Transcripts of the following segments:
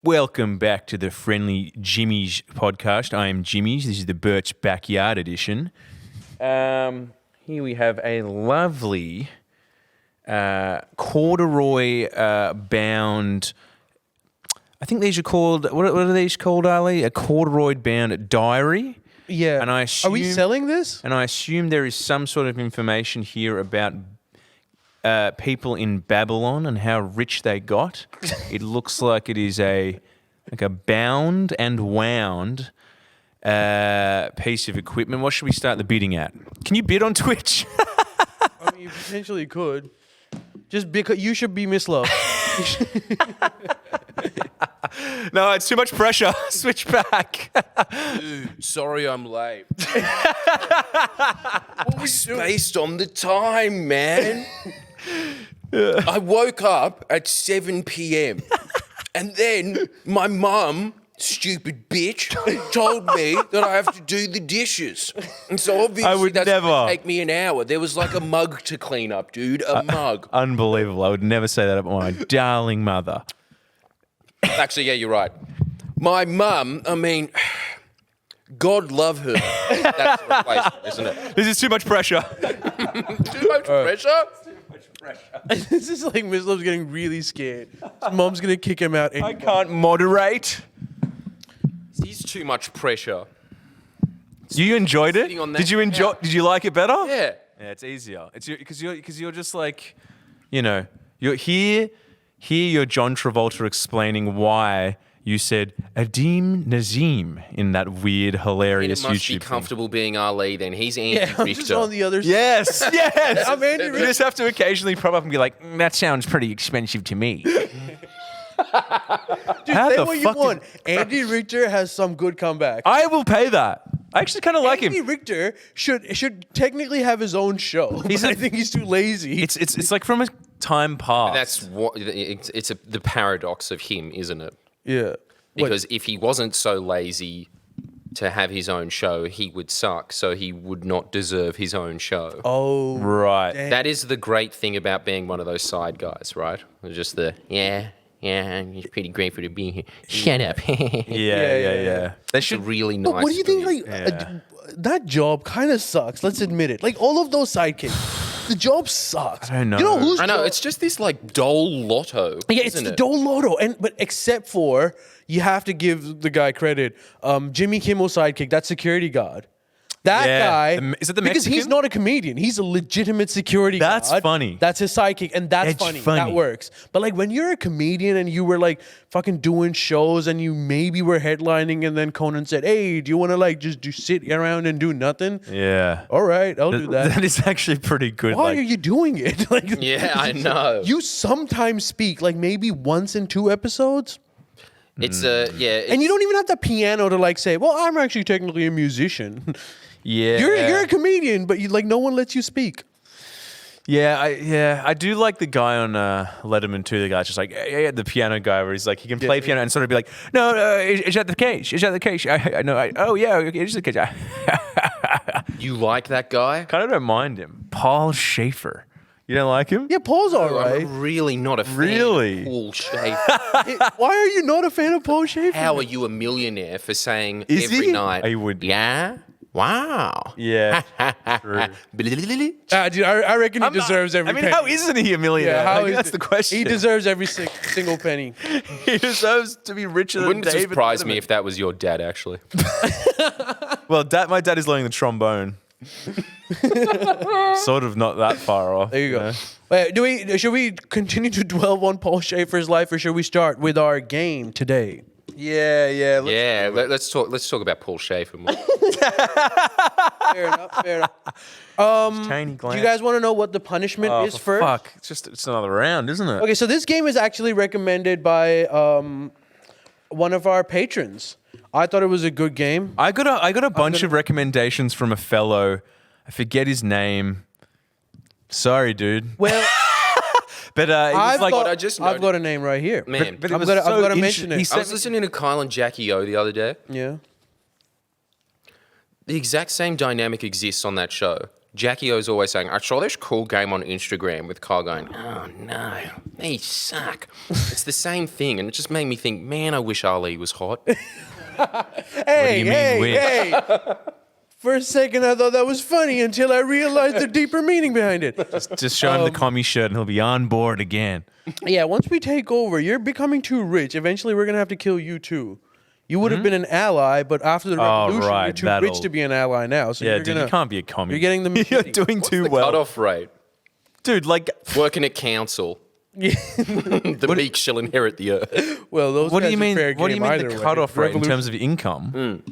Welcome back to the Friendly Jimmy's podcast. I am Jimmy's. This is the Birch Backyard edition. Here we have a lovely corduroy bound. I think these are called. What are these called, Ali? A corduroy bound diary. Yeah. And I assume, are we selling this? And I assume there is some sort of information here about people in Babylon and how rich they got. It looks like it is a bound and wound piece of equipment. What should we start the bidding at? Can you bid on Twitch? I mean, you potentially could. Just because you should be Miss Love. No, it's too much pressure. Switch back. Dude, sorry I'm late. Based on the time, man. I woke up at 7 p.m. and then my mum, stupid bitch, told me that I have to do the dishes. And so obviously that's gonna take me an hour. There was like a mug to clean up, dude. A mug. Unbelievable. I would never say that about my darling mother. Actually, yeah, you're right. My mum, I mean, God love her. That's the replacement, isn't it? This is too much pressure. Too much pressure? This is like Miss Love's getting really scared. His mom's gonna kick him out. I can't moderate. He's too much pressure. You enjoyed it? Sitting on that Did you enjoy? couch. Did you like it better? Yeah. Yeah, it's easier. It's because you're just like, you're here. Here, you're John Travolta explaining why you said Adim Nazim in that weird, hilarious It must YouTube be comfortable being Ali then. He's Andy Yeah, I'm Richter. just on the other side. Yes, yes. I'm Andy You Richter. just have to occasionally prop up and be like, that sounds pretty expensive to me. Dude, How say the what you fuck want. Andy Richter has some good comeback. I will pay that. I actually kind of like Andy him. Richter should technically have his own show. I think he's too lazy. It's like from a time past. That's what it's the paradox of him, isn't it? yeah. Because if he wasn't so lazy to have his own show, he would suck. So he would not deserve his own show. Oh, right. damn. That is the great thing about being one of those side guys, right? Just yeah, he's pretty grateful to be here. Shut up. Yeah. They It's should. really nice. But what do you think? believe. Like, that job kind of sucks. Let's admit it. Like all of those sidekicks, the job sucks. I don't know. You know who's I know, job- it's just this like dull lotto. Yeah, it's isn't the it? Dole Lotto, but except for you have to give the guy credit. Jimmy Kimmel's sidekick, that security guard. That guy Is it the because he's Mexican? not a comedian. He's a legitimate security guard. That's funny. That's his sidekick, and that's It's funny. funny. That works. But like when you're a comedian and you were like fucking doing shows and you maybe were headlining, and then Conan said, "Hey, do you want to like just sit around and do nothing?" Yeah. All right, I'll do that. That is actually pretty good. Why like, are you doing it? Like, Yeah, I know. you sometimes speak, like maybe once in 2 episodes. It's And you don't even have the piano to like say, "Well, I'm actually technically a musician." Yeah. You're a comedian, but no one lets you speak. I do like the guy on Letterman too. The guy's just like the piano guy, where he's like he can play piano and sort of be like, no, is that the case? Is that the case? Oh yeah, it is the case. You like that guy? Kind of don't mind him. Paul Schaefer. You don't like him? Yeah, Paul's all right. I'm really not a fan Really? of Paul Schaefer. Why are you not a fan of Paul Schaefer? How are you a millionaire for saying Is every he? night? I would. Yeah? Wow. Yeah. True. Dude, I reckon he deserves every penny. how isn't he a millionaire? Yeah, how Like, is that's it- the question. He deserves every single penny. He deserves to be richer than Wouldn't David surprise me Letterman. if that was your dad, actually. Well, my dad is learning the trombone. Sort of not that far off. There you go. Wait, should we continue to dwell on Paul Schaefer's life, or should we start with our game today? Yeah. Yeah, let's talk about Paul Schaefer more. Fair enough. Tiny Do you guys want to know what the punishment is first? Fuck. It's another round, isn't it? Okay, so this game is actually recommended by one of our patrons. I thought it was a good game. I got a bunch of recommendations from a fellow. I forget his name. Sorry, dude. Well, But it was like I've got a name right here. Man, but it I've was got to so mention it. he I was listening to Kyle and Jackie O the other day. Yeah. The exact same dynamic exists on that show. Jackie O's always saying, I saw this cool game on Instagram with Kyle going, oh no, they suck. It's the same thing. And it just made me think, man, I wish Ali was hot. Hey, you mean hey, wish? hey. For a second, I thought that was funny until I realized the deeper meaning behind it. Just show him the commie shirt and he'll be on board again. Yeah, once we take over, you're becoming too rich. Eventually, we're going to have to kill you too. You would have been an ally, but after the revolution, right, you're too that'll- rich to be an ally now. So Yeah, you're dude, gonna, you can't be a commie. You're getting the You're doing too The well. cutoff rate. Dude, like, Working at council. The meek shall inherit the earth. Well, those what do guys you are mean? fair What do you game mean either the way. cutoff rate in Revolution- terms of income?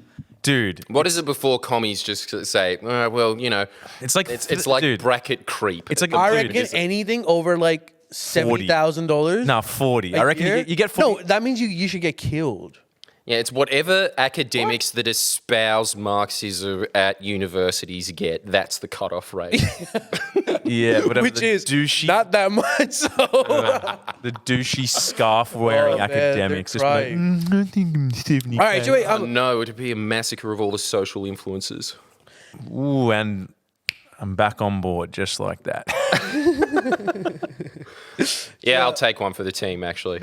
Dude, What is it before commies just say, well, you know, it's like it's like dude, bracket creep. It's like I dude, reckon anything over like $70,000. Nah, 40. I reckon you get 40. No, that means you should get killed. Yeah, it's whatever academics that espouse Marxism at universities get. That's the cutoff rate. Yeah, whatever. Which the is douchey, not that much. So the douchey scarf wearing Oh, man, academics. they're Just like, crying. I think I'm 70. all right, so wait. Oh no, it'd be a massacre of all the social influences. Ooh, and I'm back on board just like that. Yeah, I'll take one for the team, actually.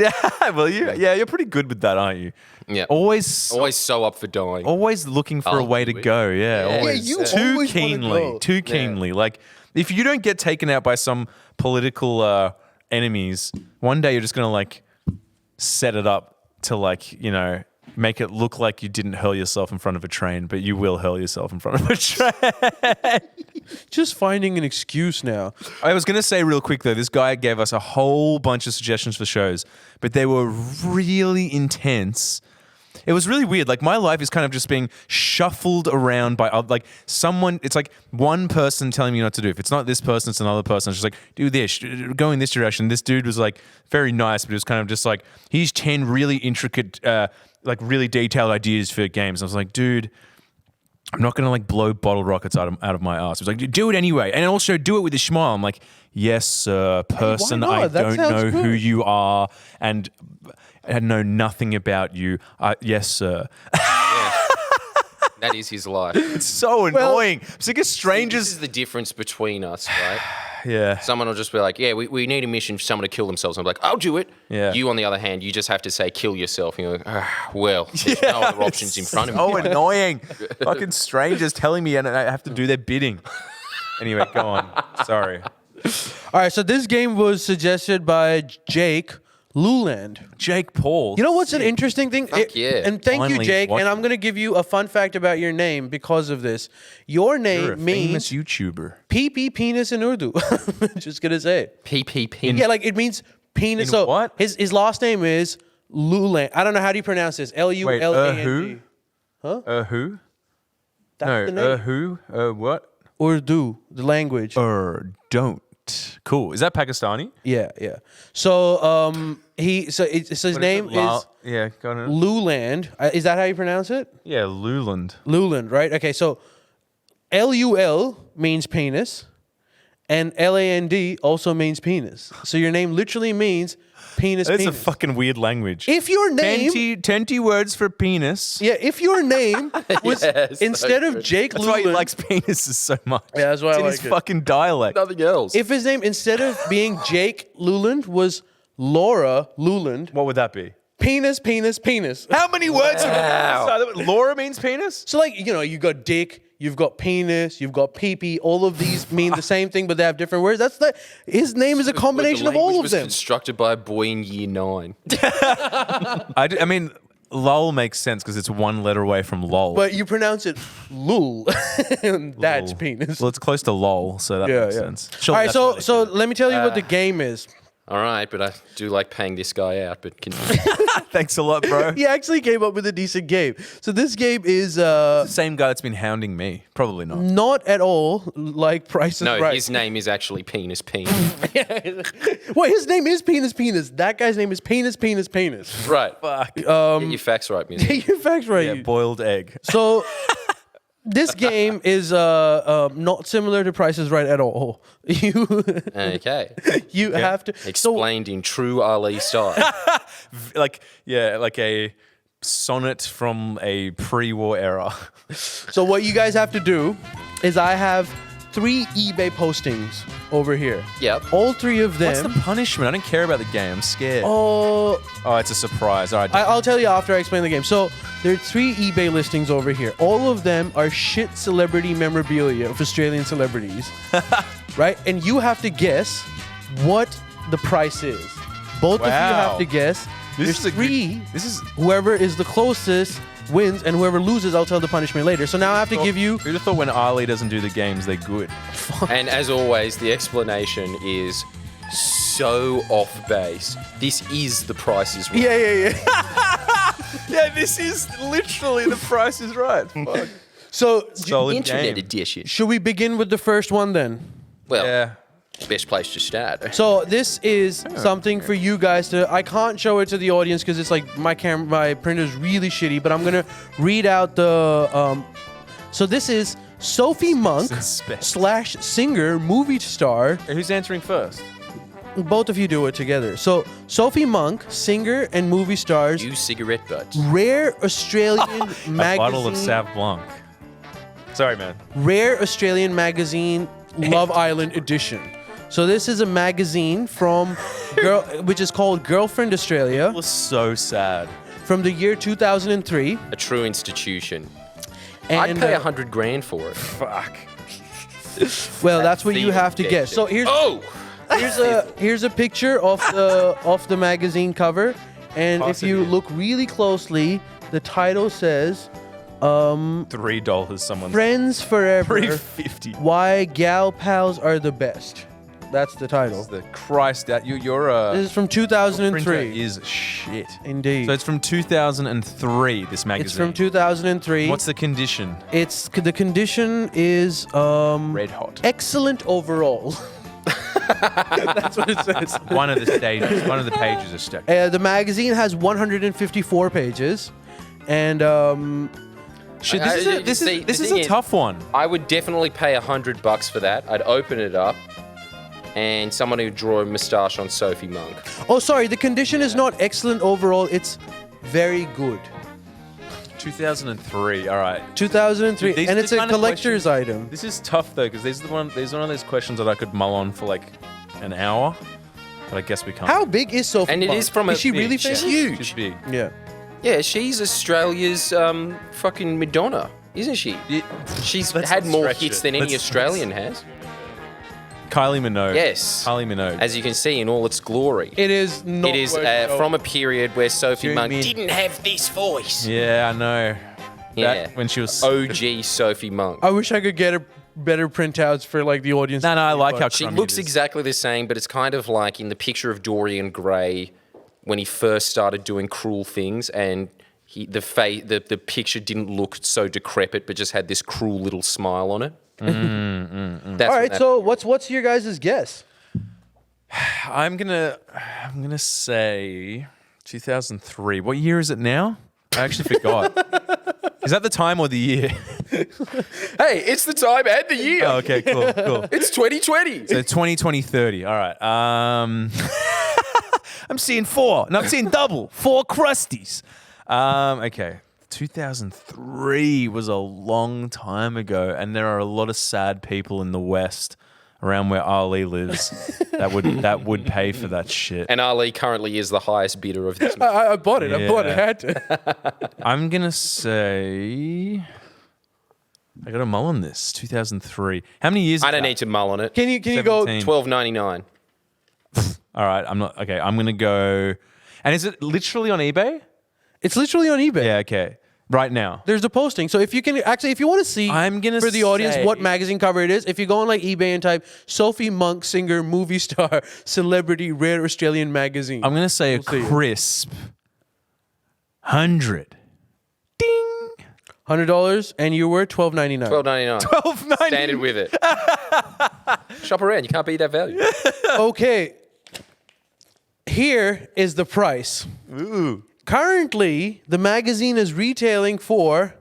Well, you're pretty good with that, aren't you? Yeah. Always So up for dying. always looking for a I'll way to do it. go. Yeah, Yeah, always. you too always wanna keenly. go. Too keenly. Like, if you don't get taken out by some political enemies, one day you're just going to, like, set it up to, like, you know, make it look like you didn't hurl yourself in front of a train, but you will hurl yourself in front of a train. Just finding an excuse now. I was going to say real quick, though, this guy gave us a whole bunch of suggestions for shows, but they were really intense. It was really weird. Like, my life is kind of just being shuffled around by, like, someone. It's like one person telling me what to do. If it's not this person, it's another person. It's just like, do this, go in this direction. This dude was, like, very nice, but it was kind of just like, here's 10 really intricate, like, really detailed ideas for games. I was like, dude, I'm not going to, like, blow bottle rockets out of my ass. He was like, do it anyway. And also do it with a smile. I'm like, yes, sir, person, not? I That don't sounds know who good. you are and I know nothing about you. Yes, sir. That is his life. It's so annoying. It's like a This stranger's. is the difference between us, right? Yeah. Someone will just be like, yeah, we need a mission for someone to kill themselves. I'm like, I'll do it. Yeah. You, on the other hand, you just have to say, kill yourself. And you're like, well, there's no other options in front of me. Oh, annoying. Fucking strangers telling me and I have to do their bidding. Anyway, go on. Sorry. All right, so this game was suggested by Jake Luland. Jake Paul. You know what's an interesting thing? yeah. And thank you, Finally Jake. And watching. I'm going to give you a fun fact about your name because of this. Your name You're a means famous YouTuber. pee penis in Urdu. Just going to say. PPP. Yeah, like it means penis. In So what? His last name is Luland. I don't know how do you pronounce this. Luland. who? Huh? Who? That's the No, name. who? What? Urdu, the language. Don't. Cool. Is that Pakistani? Yeah. So his name is Yeah, go on. Luland. Is that how you pronounce it? Yeah, Luland. Luland, right? Okay, so Lul means penis, and LAND also means penis. So your name literally means penis. That's a penis. fucking weird language. If your name, 20 words for penis. yeah, if your name was Yes, instead so of good. Jake That's why he Luland, likes penises so much. Yeah, that's why it's I in like his it. fucking dialect. Nothing else. if his name instead of being Jake Luland was Laura Luland, What would that be? penis. How many words? Wow. Laura means penis? So like you got dick, you've got penis, you've got pee-pee. All of these mean the same thing, but they have different words. His name is a combination of all of was them. constructed by a boy in year 9. I mean, lol makes sense because it's one letter away from lol. But you pronounce it lul. And that's Lol. penis. Well, it's close to lol, so that makes sense. All Surely right, that's why they so said it. let me tell you what the game is. All right, but I do like paying this guy out. But continue. Thanks a lot, bro. He actually came up with a decent game. So this game is The same guy that's been hounding me. Probably not. not at all like Price is No, Right. his name is actually Penis. Well, his name is Penis. That guy's name is Penis. Right. Fuck. Get your facts right, Miz. Your facts right. Yeah, boiled egg. So this game is not similar to Price is Right at all. You Okay. have to Explained in true Ali style. Like a sonnet from a pre-war era. So what you guys have to do is I have 3 eBay postings over here. Yep. All 3 of them. What's the punishment? I don't care about the game. I'm scared. Oh, It's a surprise. All right. I'll tell you after I explain the game. So there are 3 eBay listings over here. All of them are shit celebrity memorabilia of Australian celebrities, right? And you have to guess what the price is. Both of you Wow. have to guess. This There's is a good- 3. this is- whoever is the closest wins, and whoever loses, I'll tell the punishment later. So now I have to give you. Who'd have thought when Ali doesn't do the games, they're good? And as always, the explanation is so off base. This is the Price is Right. Yeah. Yeah, this is literally the Price is Right. Fuck. So Solid Internet game. edition. should we begin with the first one then? Well, Yeah. best place to start. So this is something for you guys to. I can't show it to the audience because it's like my printer's really shitty. But I'm gonna read out the. So this is Sophie Monk Suspect. / singer movie star. Who's answering first? Both of you do it together. So Sophie Monk, singer and movie stars. You cigarette butts. Rare Australian A bottle of magazine. Sauv Blanc. Sorry, man. Rare Australian magazine Love Island edition. So this is a magazine from which is called Girlfriend Australia It was so sad. from the year 2003. A true institution. And, I'd pay $100 grand for it. Fuck. well, that's what you Theme have to guess. So edition. Oh! here's a picture of the magazine cover, and if you Possibly. look really closely, the title says $3. Someone. "Friends Forever: $3.50. Why Gal Pals Are the Best." That's the title. The Christ, that you're a. This is from printer 2003. is shit. Indeed. So it's from 2003. This magazine. It's from 2003. What's the condition? The condition is Red hot. excellent overall. That's what it says. One of the stages. One of the pages is stuck. The magazine has 154 pages, and Shit, Uh, this see, is the a thing is- tough one. I would definitely pay $100 for that. I'd open it up, and someone who'd draw a moustache on Sophie Monk. oh, sorry, the condition is not excellent overall. It's very good. 2003. All right. 2003, These and are it's the a kind of collector's questions- item. This is tough though, because these are one of those questions that I could mull on for like an hour, but I guess we can't. How big is Sophie? And it Monk? is from a Is she big really chest. famous? Huge. She's big. Yeah. Yeah, she's Australia's fucking Madonna, isn't she? She's Let's had not more stretch hits it. than any Let's- Australian has. Kylie Minogue. Yes. Kylie Minogue. As you can see in all its glory. It is not. It is worth it. from a period where Sophie During Monk the- didn't have this voice. yeah, I know. Yeah. That, when she was. OG Sophie Monk. I wish I could get better printouts for like the audience. No, I like how She crummy looks it is. exactly the same, but it's kind of like in the picture of Dorian Gray when he first started doing cruel things, and the picture didn't look so decrepit, but just had this cruel little smile on it. That's All what right, that- so what's your guys' guess? I'm gonna say 2003. What year is it now? I actually forgot. Is that the time or the year? Hey, it's the time and the year. Oh, okay, cool, cool. It's 2020. So 2020, 30. All right. I'm seeing 4. No, I'm seeing double. 4 crusties. Okay. 2003 was a long time ago, and there are a lot of sad people in the West around where Ali lives that would pay for that shit. And Ali currently is the highest bidder of this. I bought it. I bought it. I Yeah. had to. I'm gonna say I got a mull on this. 2003. How many years? I is don't that? need to mull on it. Can you go? 17. $12.99. All right. I'm not. Okay. I'm gonna go. And is it literally on eBay? It's literally on eBay. Yeah. Okay. Right now. There's a posting. So if you can actually, if you want to see I'm gonna for the audience say- what magazine cover it is, if you go on like eBay and type Sophie Monk, singer, movie star, celebrity, rare Australian magazine. I'm gonna say see. a crisp 100. Ding. $100, and you were $12.99. $12.99. $12.99. Standard with it. Shop around. You can't beat that value. Okay. Here is the price. Ooh. Currently, the magazine is retailing for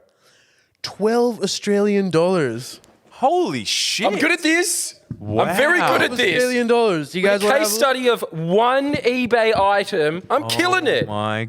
$12 Australian dollars. Holy shit. I'm good at this. Wow. I'm very good at this. Australian dollars. You guys A want case study of one eBay item. I'm killing it. My.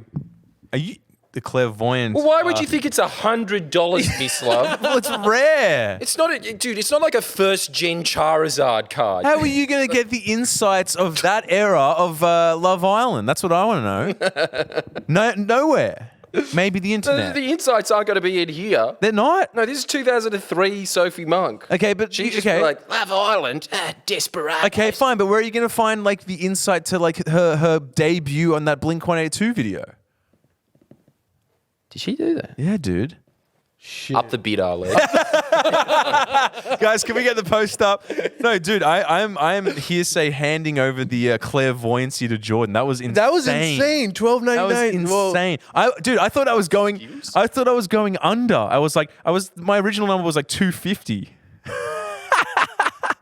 Are you? the clairvoyant. Well, why would you think it's $100, Miss Love? Well, it's rare. It's not, dude. It's not like a first-gen Charizard card. How are you going to get the insights of that era of Love Island? That's what I want to know. Nowhere. Maybe the internet. The insights aren't going to be in here. They're not. No, this is 2003 Sophie Monk. Okay, but She's just okay. like, Love Island, desperate. Okay, fine, but where are you going to find like the insight to like her debut on that Blink-182 video? Did she do that? Yeah, dude. Shit. Up the bid, Ali. Guys, can we get the post up? No, dude, I'm hearsay handing over the clairvoyancy to Jordan. That was insane. That was insane. $12.99. That was insane. I thought I was going under. My original number was like 250.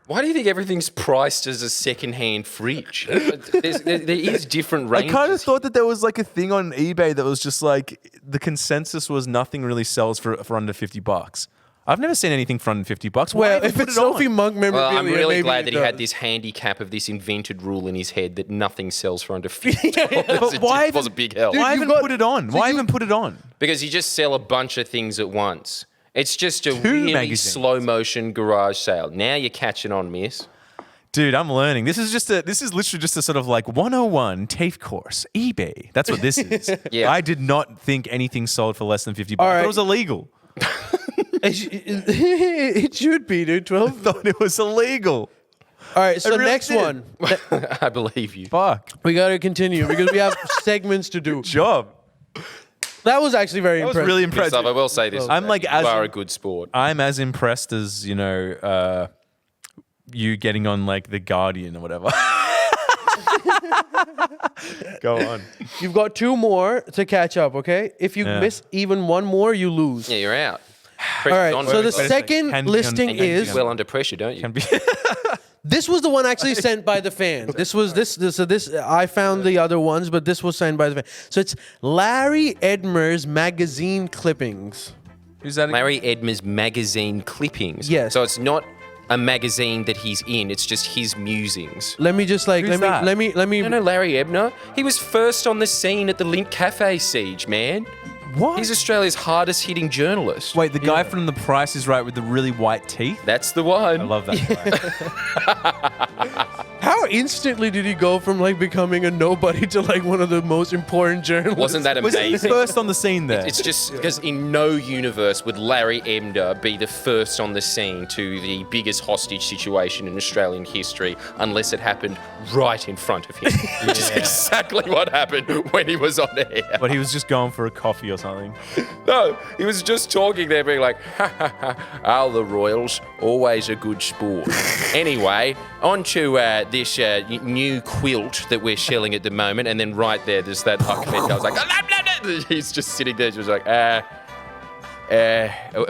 Why do you think everything's priced as a second-hand fridge? There is different I ranges. kind of thought that there was like a thing on eBay that was just like the consensus was nothing really sells for under $50. I've never seen anything for under $50. Why Well, even if put it's it on? Sophie Monk memorabilia, Well, I'm really maybe glad that he had does. this handicap of this invented rule in his head that nothing sells for under $50. But why It was a even- big help. Why Dude, even you've got- put it on? so Why you- even put it on? Because you just sell a bunch of things at once. It's just a Two really magazines. slow motion garage sale. Now you're catching on, miss. Dude, I'm learning. This is literally just a sort of like 101 TAFE course. eBay. That's what this is. Yeah. I did not think anything sold for less than $50. All I right. thought it was illegal. It should be, dude. 12. I thought it was illegal. All right, so really next did. one. I believe you. Fuck. We got to continue because we have segments to do. Job. That was actually very That was impressive. really Yes, impressive. I will say this. I'm like, you as are in- a good sport. I'm as impressed as, you getting on like The Guardian or whatever. Go on. You've got two more to catch up, okay? If you Yeah. miss even one more, you lose. Yeah, you're out. All right, On so the both sides. second Can be listing on- is well under pressure, don't you? Can be. this was the one actually sent by the fans. This I found the other ones, but this was sent by the fan. So it's Larry Edmer's magazine clippings. Who's that? Larry Edmer's magazine clippings. Yes. So it's not a magazine that he's in. It's just his musings. Let me just like Who's that? let me You know Larry Ebner? He was first on the scene at the Link Cafe siege, man. What? He's Australia's hardest hitting journalist. Wait, the guy from The Price is Right with the really white teeth? That's the one. I love that guy. How instantly did he go from like becoming a nobody to like one of the most important journalists? Wasn't that Was he amazing? first on the scene there? It's just because in no universe would Larry Ebner be the first on the scene to the biggest hostage situation in Australian history unless it happened right in front of him. Which is exactly what happened when he was on air. But he was just going for a coffee or something. No, he was just talking there being like, ha ha ha, oh, the Royals, always a good sport. Anyway, on to this new quilt that we're shelling at the moment. And then right there, there's that Ahmed guy was like, he's just sitting there just like, are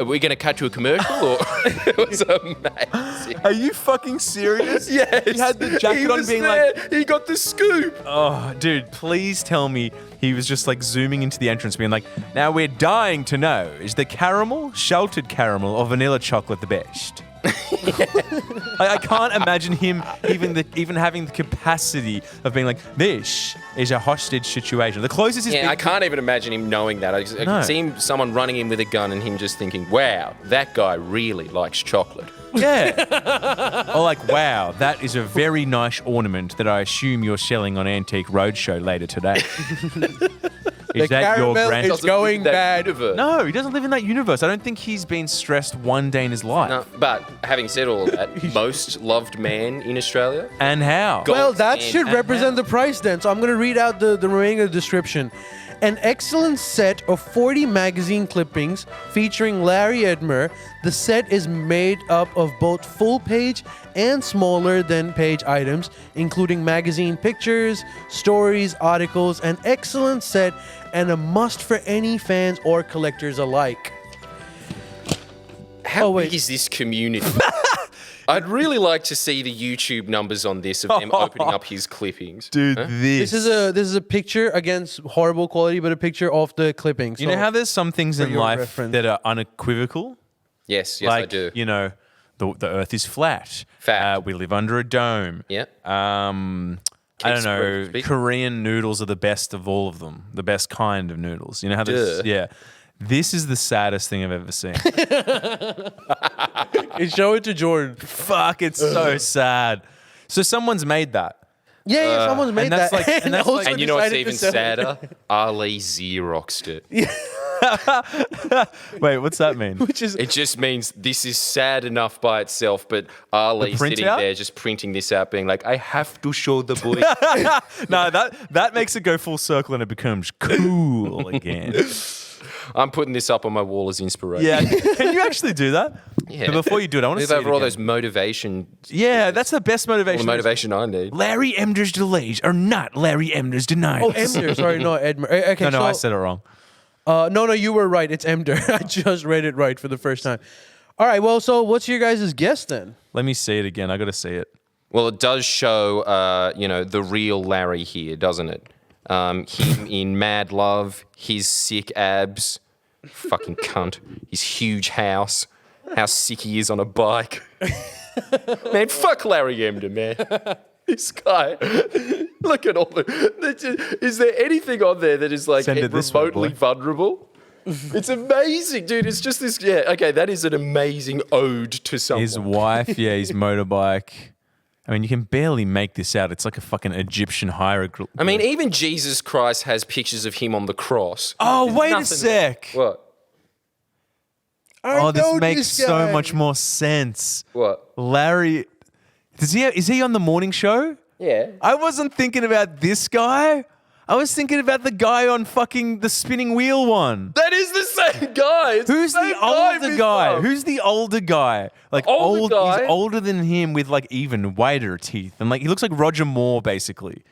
we going to cut to a commercial? Or it was amazing. Are you fucking serious? Yes. He had the jacket He on was being there. like, he got the scoop. oh, dude, please tell me he was just like zooming into the entrance being like, now we're dying to know, is the caramel, sheltered caramel or vanilla chocolate the best? I can't imagine him even having the capacity of being like, this is a hostage situation. The closest is Yeah, I can't even imagine him knowing that. I No. can see someone running in with a gun and him just thinking, wow, that guy really likes chocolate. Yeah. Or like, wow, that is a very nice ornament that I assume you're selling on Antique Roadshow later today. Is that your caramel brand? is going That bad. universe. No, he doesn't live in that universe. I don't think he's been stressed one day in his life. No, but having said all of that, most loved man in Australia. And how? Go- Well, that And- should represent the price then. So I'm going to read out the remaining of the description. An excellent set of 40 magazine clippings featuring Larry Edmer. The set is made up of both full page and smaller than page items, including magazine pictures, stories, articles, an excellent set and a must for any fans or collectors alike. How Oh, wait. big is this community? I'd really like to see the YouTube numbers on this of them opening up his clippings. Dude, This is a picture against horrible quality, but a picture of the clippings. You know how there's some things in your life reference. that are unequivocal? Yes, like, I do. you know, the earth is flat. Fact. We live under a dome. Yeah. I don't know, Express. Korean noodles are the best of all of them. The best kind of noodles. You know how this? Duh. Yeah. This is the saddest thing I've ever seen. Hey, show it to Jordan. Fuck, it's so sad. So someone's made that. Yeah, someone's made and that's that. like- and that's also like- And you know what's decided even to sell it. sadder? Ali Xeroxed it. Wait, what's that mean? Which is It just means this is sad enough by itself, but Ali sitting printout? there just printing this out, being like, I have to show the boy. No, that makes it go full circle and it becomes cool again. I'm putting this up on my wall as inspiration. Yeah, can you actually do that? Yeah. But before you do it, I want to Move see it over all again. those motivation, Yeah, that's the best all motivation. the motivation I need. Larry Emder's delays are not Larry Emder's denials. oh Emder. Sorry, no Edmer. Okay, no, so, I said it wrong. no, you were right. It's Emder. I just read it right for the first time. All right. Well, so what's your guys' guess then? Let me see it again. I got to see it. Well, it does show, the real Larry here, doesn't it? Him in Mad Love, his sick abs, fucking cunt, his huge house, how sick he is on a bike. Man, fuck Larry Emder, man. This guy, look at all is there anything on there that is like Send it this way, remotely boy. vulnerable? It's amazing, dude. It's just this, okay, that is an amazing ode to someone. His wife, his motorbike. I mean, you can barely make this out. It's like a fucking Egyptian hieroglyph. I mean, even Jesus Christ has pictures of him on the cross. oh, There's wait a nothing- sek. What? I This know makes so guy. much more sense. What? Larry, is he on the morning show? Yeah. I wasn't thinking about this guy. I was thinking about the guy on fucking the spinning wheel one. That is the same guy. It's Who's same the older Big guy? Mom. Who's the older guy? Like Older guy? He's older than him with like even whiter teeth, and like he looks like Roger Moore basically.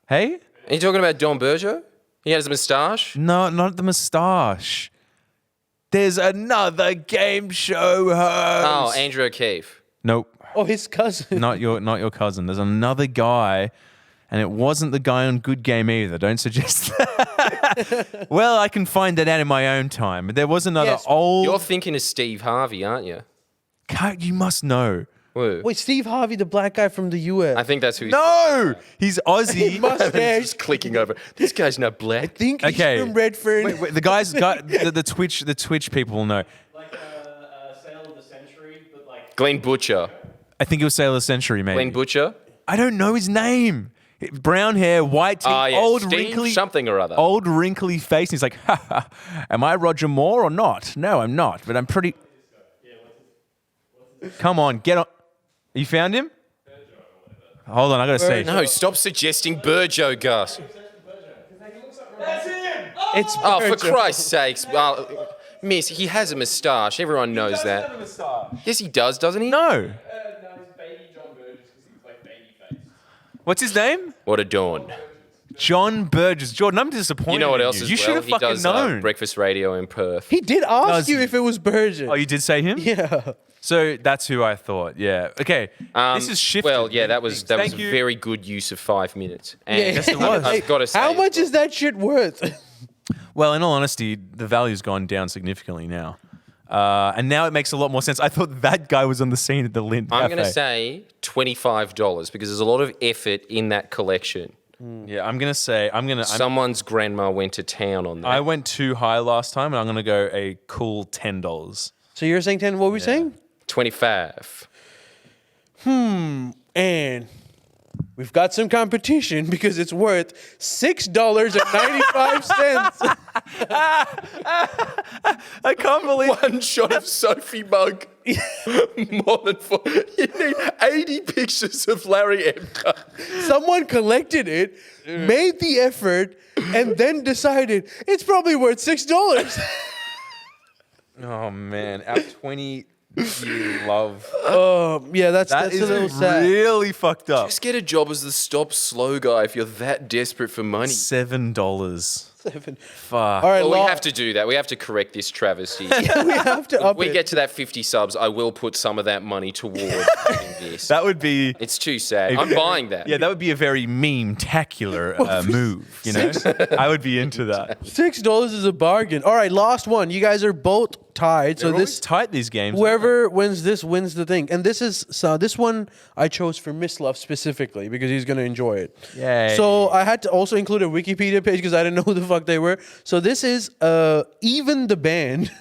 Hey? Are you talking about Don Berger? He has a moustache. No, not the moustache. There's another game show host. Oh, Andrew O'Keefe. Nope, Oh, his cousin. not your cousin. There's another guy, and it wasn't the guy on Good Game either. Don't suggest that. Well, I can find that out in my own time. But there was another Yes, old. You're thinking of Steve Harvey, aren't you? You must know. Woo. Wait, Steve Harvey, the black guy from the U.S. I think that's who he's No, he's Aussie. Mustache. just clicking over. This guy's not I black. think he's Okay. from Redford. Wait, the Twitch people will know. Like Sale of the Century, but like Glenn Butcher. I think it was Sailor Century, maybe. Glenn Butcher? I don't know his name. Brown hair, white teeth, Oh, yeah. old Steve wrinkly, something or other. old wrinkly face. And he's like, ha, ha, am I Roger Moore or not? No, I'm not, but I'm pretty. Come on, get on. You found him? Hold on, I gotta say. No, stop suggesting Burjo, Gus. It's Oh, for Virgil. Christ's sakes. Miss, he has a moustache. Everyone knows that. Yes, he does, doesn't he? No. no, it's baby John Burgess because he's like baby face. What's his name? What a dawn. John Burgess. Jordan, I'm disappointed. You know what in else you. as You well? should have He fucking does known. breakfast radio in Perth. He did ask Does you he? if it was Virgin. Oh, you did say him? Yeah. So that's who I thought. Yeah. Okay. This is shifted. Well, yeah, that was Thank a you. very good use of 5 minutes. And Yeah. Yes, it was. I've got to say, How much is that shit worth? Well, in all honesty, the value's gone down significantly now. And now it makes a lot more sense. I thought that guy was on the scene at the Lint I'm Cafe. going to say $25 because there's a lot of effort in that collection. Yeah, I'm going to say, Someone's grandma went to town on that. I went too high last time, and I'm going to go a cool $10. So you're saying 10, what were we saying? 25. And we've got some competition because it's worth $6.95. I can't believe One shot of Sophie mug. More than 4. You need 80 pictures of Larry Emder. Someone collected it, made the effort, and then decided it's probably worth $6. Oh, man. Our 20 year love. Yeah, that's That a is little sad. really fucked up. Just get a job as the stop slow guy if you're that desperate for money. $7. Fuck. All right, Well, we Law, have to do that. We have to correct this travesty. we have to up we it. get to that 50 subs, I will put some of that money toward doing this. That would be. It's too sad. I'm buying that. Yeah, that would be a very meme-tacular move, you know? I would be into that. $6 is a bargain. All right, last one. You guys are both tied. They're So always this tight, these games. whoever wins this wins the thing. And this one I chose for Mislav specifically because he's gonna enjoy it. Yay. So I had to also include a Wikipedia page because I didn't know who the fuck they were. So this is Even the band.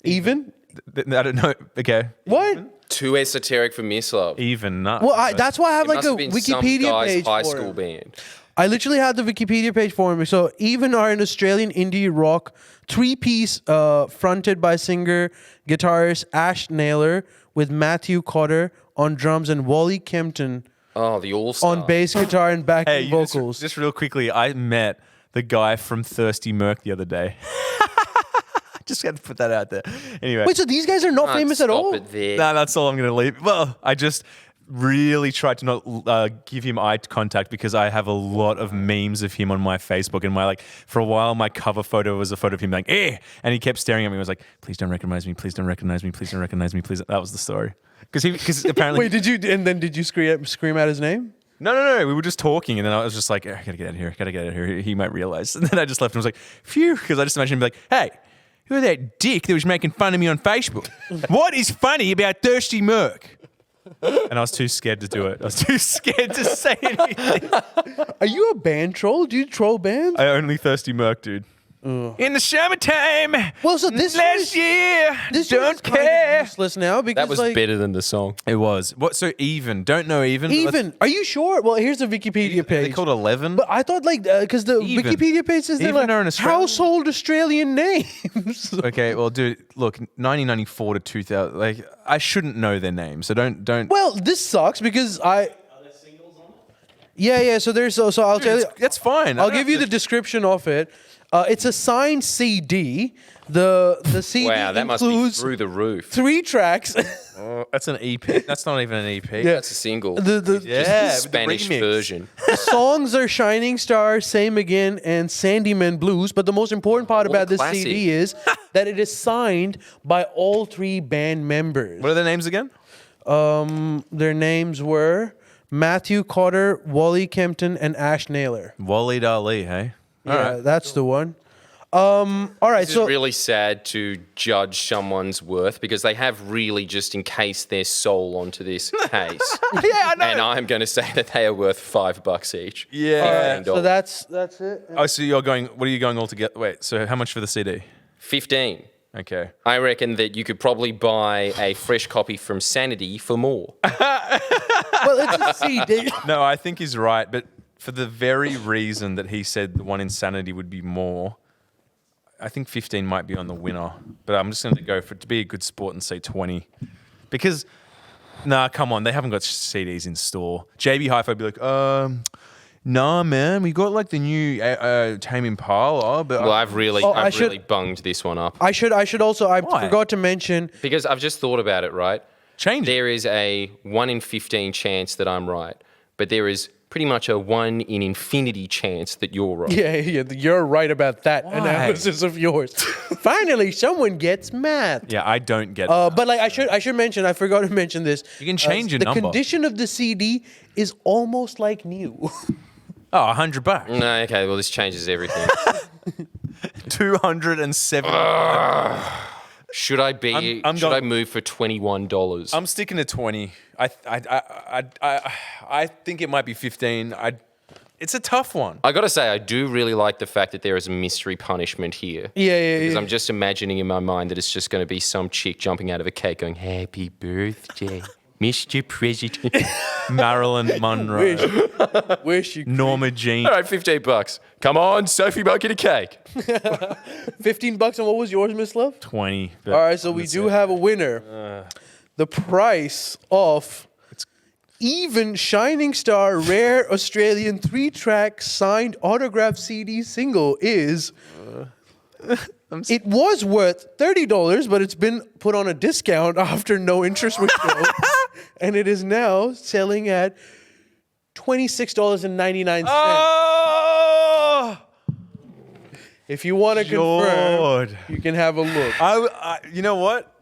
Even? I don't know. Okay. What? Too esoteric for Mislav. Even not. Well, that's why I have It like must a have been some Wikipedia guy's page high for school him. band. I literally had the Wikipedia page for him. So Even are an Australian indie rock three-piece fronted by singer guitarist Ash Naylor with Matthew Cotter on drums and Wally Kempton Oh, the All-Star. on bass guitar and backing Hey, vocals. just real quickly, I met the guy from Thirsty Merc the other day. Just had to put that out there. Anyway. Wait, so these guys are not Can't famous at stop all? it there. No, that's all I'm going to leave. Well, I just really tried to not give him eye contact because I have a lot of memes of him on my Facebook. And for a while, my cover photo was a photo of him like, eh. And he kept staring at me and was like, please don't recognize me. Please don't recognize me. Please don't recognize me. Please. That was the story. Because apparently. Wait, did you scream out his name? No. We were just talking, and then I was just like, I gotta get out of here. He might realize. And then I just left and was like, phew, because I just imagined him be like, hey, who are that dick that was making fun of me on Facebook? What is funny about Thirsty Merc? And I was too scared to do it. I was too scared to say anything. Are you a band troll? Do you troll bands? I only Thirsty Merc, dude. In the summertime, Well, so this last year, This don't is kind of care. useless now because That was like, better than the song. It was. What? So Even. Don't know Even. but let's- Even. Are you sure? Well, here's the Wikipedia Are they page. called 11? But I thought because the Even. Wikipedia page says they're Even like are an Australian- household Australian names. Okay, well, dude, look, 1994 to 2000, like, I shouldn't know their names, so don't. Well, this sucks because I. Yeah. So there's so I'll tell you. That's fine. I'll give you the description of it. It's a signed CD. The CD Wow, that must be includes through the roof. 3 tracks. That's an EP. That's not even an EP. Yeah. That's a single. the Yeah, The with the Spanish remix. version. The songs are Shining Star, Same Again, and Sandyman Blues. But the most important part All about this classic. CD is that it is signed by all 3 band members. What are their names again? Their names were Matthew Cotter, Wally Kempton, and Ash Naylor. Waleed Ali, hey? Yeah, that's the one. All right, This so is really sad to judge someone's worth because they have really just encased their soul onto this case. Yeah, I know. And I'm going to say that they are worth $5 each. Yeah. $15. so that's it. Oh, so you're going, what are you going all together? Wait, so how much for the CD? 15. Okay. I reckon that you could probably buy a fresh copy from Sanity for more. Well, it's a CD. No, I think he's right, but for the very reason that he said the one Insanity would be more, I think 15 might be on the winner. But I'm just going to go for it to be a good sport and say 20. Because, nah, come on, they haven't got CDs in store. JB Hi-Fi would be like, nah, man, we got like the new Tame Impala, but Well, I've really bunged this one up. I should also. I Why? forgot to mention. Because I've just thought about it, right? change it. There is a 1 in 15 chance that I'm right, but there is pretty much a 1 in infinity chance that you're right. Yeah, you're right about that Why? analysis of yours. Finally, someone gets math. Yeah, I don't get But like I should mention, I forgot to mention this. You can change your the number. condition of the CD is almost like new. Oh, $100. No, okay, well, this changes everything. 270. Should I be? I'm should I going- move for $21? I'm sticking to 20. I think it might be 15. It's a tough one. I got to say, I do really like the fact that there is a mystery punishment here. Yeah. Because I'm just imagining in my mind that it's just going to be some chick jumping out of a cake going, "Happy birthday, Mr. President." Marilyn Monroe, Wish you. Norma Jean. All right, $15. Come on, Sophie, bucket a cake. $15, and what was yours, Miss Love? 20. but All right, so we that's do it. have a winner. The price of Even Shining Star Rare Australian 3-track signed autograph CD single is. It was worth $30, but it's been put on a discount after no interest withdrawal, and it is now selling at $26.99. Oh! If you want to confirm, Lord. you can have a look. You know what?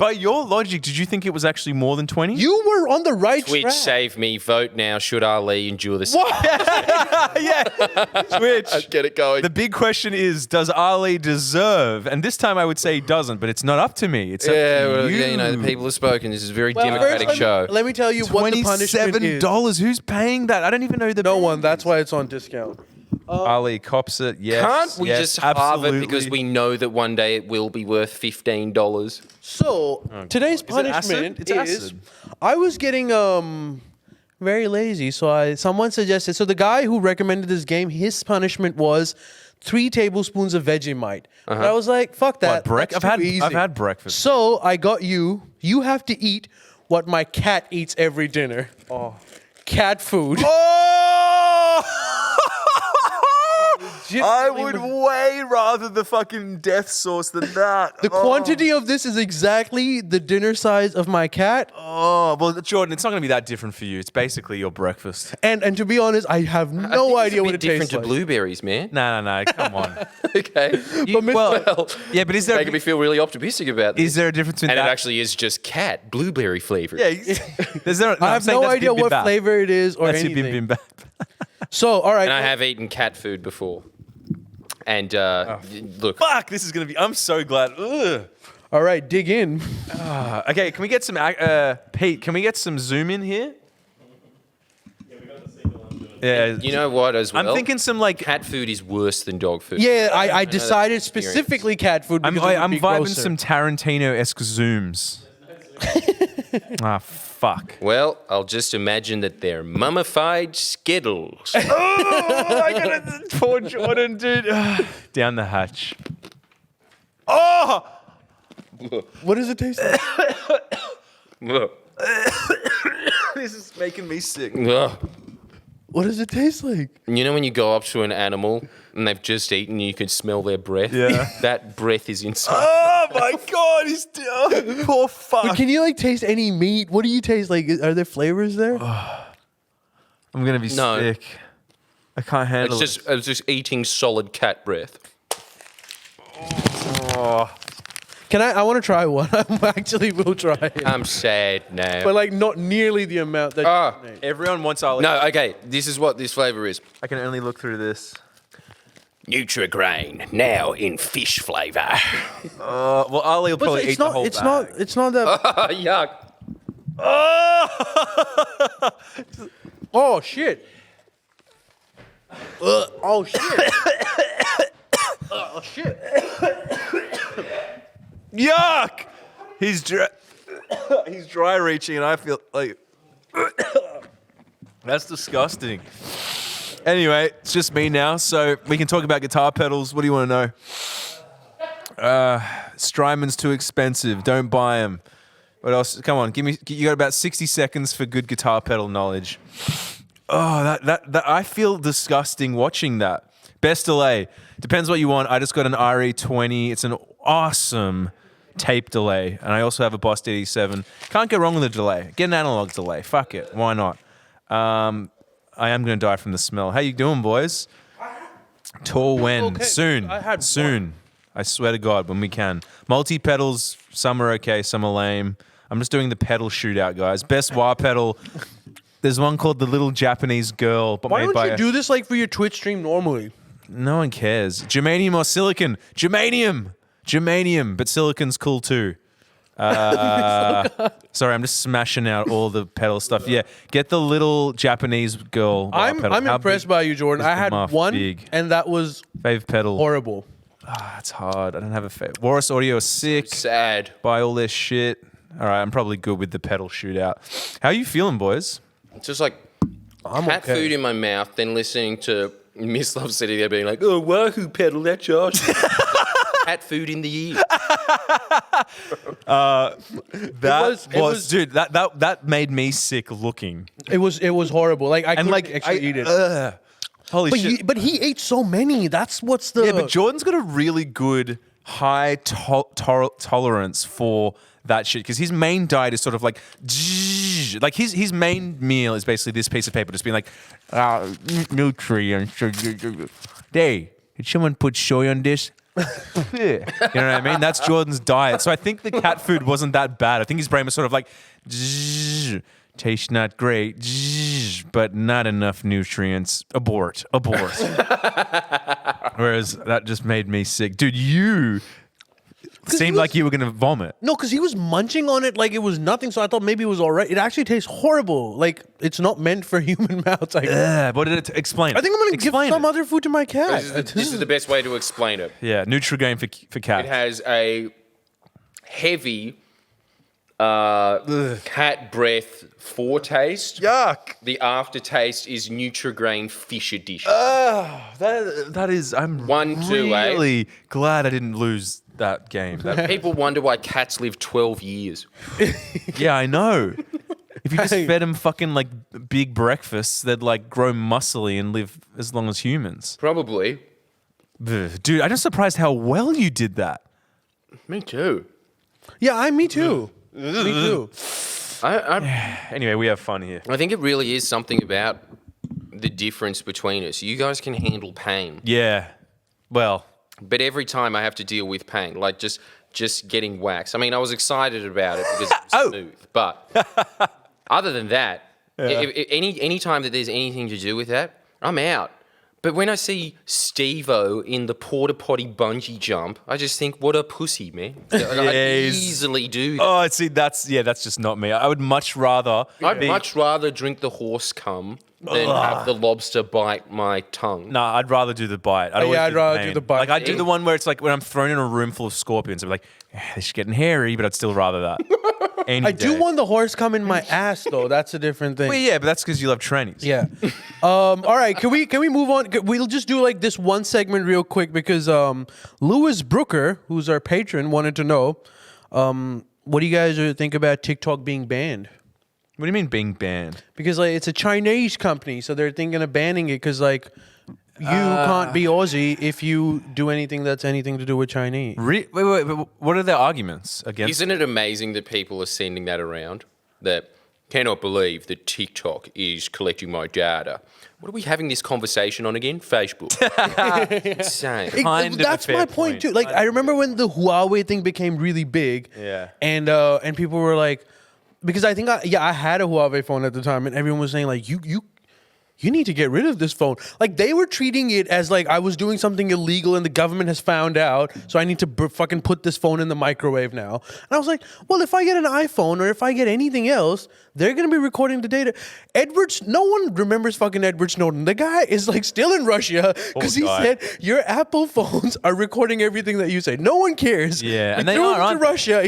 by your logic, did you think it was actually more than 20? You were on the right Twitch, track. save me. Vote now. Should Ali endure this? yeah. Twitch. Get it going. The big question is, does Ali deserve? And this time I would say he doesn't, but it's not up to me. It's up to you. you know, the people have spoken. This is a very Well, democratic first, show. let me tell you what the punishment is. $27. Who's paying that? I don't even know the No one. That's why it's on discount. Ali cops it. Yes. Can't we yes, just halve absolutely. it because we know that one day it will be worth $15? So today's Is it acid? punishment It's is acid. I was getting very lazy, so someone suggested. So the guy who recommended this game, his punishment was 3 tablespoons of Vegemite. And I was like, fuck that. What, that's I've too easy. had breakfast. So I got you. You have to eat what my cat eats every dinner. Oh, cat food. Oh! I Legitimately would way rather the fucking death sauce than that. The quantity of this is exactly the dinner size of my cat. Oh, well, Jordan, it's not going to be that different for you. It's basically your breakfast. And to be honest, I have I no think idea it's what a it bit different tastes to like. blueberries, man. No, come on. Okay. Well, yeah, but is there Making me feel really optimistic about this. is there a difference between and that? it actually is just cat blueberry flavour. Yeah, is there? I have no idea what flavor it is or That's your anything. bibimbap. So, all right. And I have eaten cat food before. And look, Fuck, this is gonna be. I'm so glad. Ugh. All right, dig in. Okay, can we get some Pete? Can we get some zoom in here? Yeah, you know what as well? I'm thinking some like. cat food is worse than dog food. Yeah, I that decided experience. specifically cat food because it would I'm be vibing grosser. some Tarantino-esque zooms. Ah, fuck. Well, I'll just imagine that they're mummified Skittles. Oh, I gotta poor Jordan, dude. Down the hatch. Oh, What does it taste like? Ugh. this is making me sick. Ugh. What does it taste like? You know when you go up to an animal and they've just eaten, you can smell their breath? Yeah. That breath is inside. Oh my god, he's poor fuck. But can you like taste any meat? What do you taste like? Are there flavors there? I'm gonna be No. sick. I can't handle It's just eating solid cat breath. Can I want to try one. I actually will try it. I'm sad now. But like not nearly the amount that Ah. you made. Everyone wants Ali. No, okay, this is what this flavour is. I can only look through this. Nutrigrain, now in fish flavour. Well, Ali will But probably eat the whole it's bag. it's not that Yuck. Oh shit. Oh shit. Oh shit. Yuck! He's he's dry reaching, and I feel like that's disgusting. Anyway, it's just me now, so we can talk about guitar pedals. What do you want to know? Strymon's too expensive. Don't buy them. What else? Come on, give me. You got about 60 seconds for good guitar pedal knowledge. Oh, that I feel disgusting watching that. Best delay. Depends what you want. I just got an RE20. It's an awesome tape delay. And I also have a Boss DD7. Can't go wrong with a delay. Get an analog delay. Fuck it. Why not? I am going to die from the smell. How you doing, boys? Tour when? Okay. Soon. I had Soon. I swear to God, when we can. Multi-pedals, some are okay, some are lame. I'm just doing the pedal shootout, guys. Best wah pedal. There's one called The Little Japanese Girl. But Why made don't by you do this like for your Twitch stream normally? No one cares. Germanium or silicon? Germanium. Germanium, but silicon's cool too. Sorry, I'm just smashing out all the pedal stuff. Yeah, get the Little Japanese Girl. wah I'm pedal. How impressed big by you, Jordan. is I the had muff? one, Big. and that was Fave pedal. horrible. That's hard. I don't have a fave. Walrus Audio is sick. Sad. Buy all their shit. All right, I'm probably good with the pedal shootout. How you feeling, boys? It's just like I'm cat okay. food in my mouth, then listening to Miss Love sitting there being like, oh, wahoo pedal, that Josh. Cat food in the ear. Dude, that made me sick looking. It was horrible. Like I couldn't actually eat it. Holy shit. But he ate so many. That's what's the Yeah, but Jordan's got a really good high tolerance for that shit because his main diet is sort of like his main meal is basically this piece of paper just being like nutrients. Hey, did someone put soy on this? You know what I mean? That's Jordan's diet. So I think the cat food wasn't that bad. I think his brain was sort of like, tastes not great, but not enough nutrients. Abort. Whereas that just made me sick. Dude, you seemed like you were going to vomit. No, because he was munching on it like it was nothing. So I thought maybe it was all right. It actually tastes horrible. Like it's not meant for human mouths. What did it explain? I think I'm going to give Explain some it. other food to my cat. This is the best way to explain it. Yeah, Nutrigrain for cats. It has a heavy cat breath foretaste. Yuck. The aftertaste is Nutrigrain Fisher dish. That is. I'm 1-2, eh? really glad I didn't lose that game. People wonder why cats live 12 years. Yeah, I know. If you just fed them fucking like big breakfasts, they'd like grow muscly and live as long as humans. Probably. Dude, I'm just surprised how well you did that. Me too. Yeah, me too. Me too. Anyway, we have fun here. I think it really is something about the difference between us. You guys can handle pain, Yeah. Well, but every time I have to deal with pain, like just getting waxed. I mean, I was excited about it because it was smooth, but other than that, any time that there's anything to do with that, I'm out. But when I see Steve-O in the porta potty bungee jump, I just think, what a pussy, man. I'd easily do that. oh, see, that's just not me. I would much rather. I'd much rather drink the horse cum than have the lobster bite my tongue. No, I'd rather do the bite. I'd rather pain. do the bite. Like I'd do the one where it's like when I'm thrown in a room full of scorpions. I'm like, this is getting hairy, but I'd still rather that. I do want the horse come in my ass though. That's a different thing. Well, yeah, but that's because you love trannies. Yeah. All right. Can we move on? We'll just do like this one segment real quick because Lewis Brooker, who's our patron, wanted to know what do you guys think about TikTok being banned? What do you mean being banned? Because like it's a Chinese company, so they're thinking of banning it because like you can't be Aussie if you do anything that's anything to do with Chinese. Wait, what are their arguments against? Isn't it amazing that people are sending that around? That cannot believe that TikTok is collecting my data. What are we having this conversation on again? Facebook. Insane. Kind of a That's fair my point too. Like Kind I remember when the Huawei thing became really big. Yeah. And people were like, because I think I had a Huawei phone at the time, and everyone was saying like you need to get rid of this phone. Like they were treating it as like I was doing something illegal and the government has found out, so I need to fucking put this phone in the microwave now. And I was like, well, if I get an iPhone or if I get anything else, they're gonna be recording the data. No one remembers fucking Edward Snowden. The guy is like still in Russia because he said your Apple phones are recording everything that you say. No one cares. Yeah, and they they threw are, him to aren't they? Russia.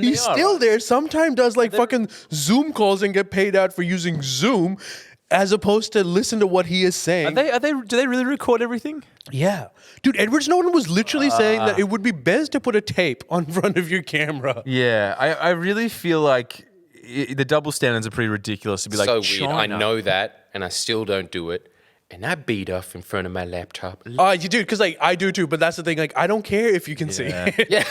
He's still there. Sometimes does like fucking Zoom calls and get paid out for using Zoom. As opposed to listen to what he is saying. Do they really record everything? Yeah. Dude, Edward Snowden was literally saying that it would be best to put a tape on front of your camera. Yeah, I really feel like the double standards are pretty ridiculous to be like So China. weird. I know that, and I still don't do it. And I beat off in front of my laptop. You do, because like I do too, but that's the thing. Like I don't care if you can see. Yeah,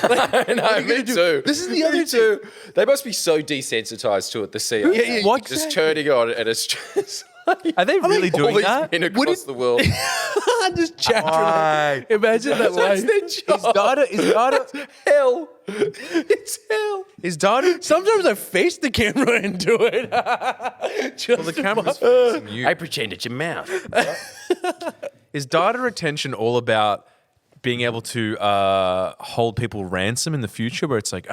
no, me too. This is the other Me too. They must be so desensitized to it, the CIA. Yeah, What? Just turning on, and it's just like, Are they really all doing these that? men across the world. Just chat. Why? Imagine that That's life. their job. His daughter, Hell. It's hell. his daughter. Sometimes I face the camera and do it. Well, the camera's facing you. I pretend it's your mouth. Is data retention all about being able to hold people ransom in the future, where it's like,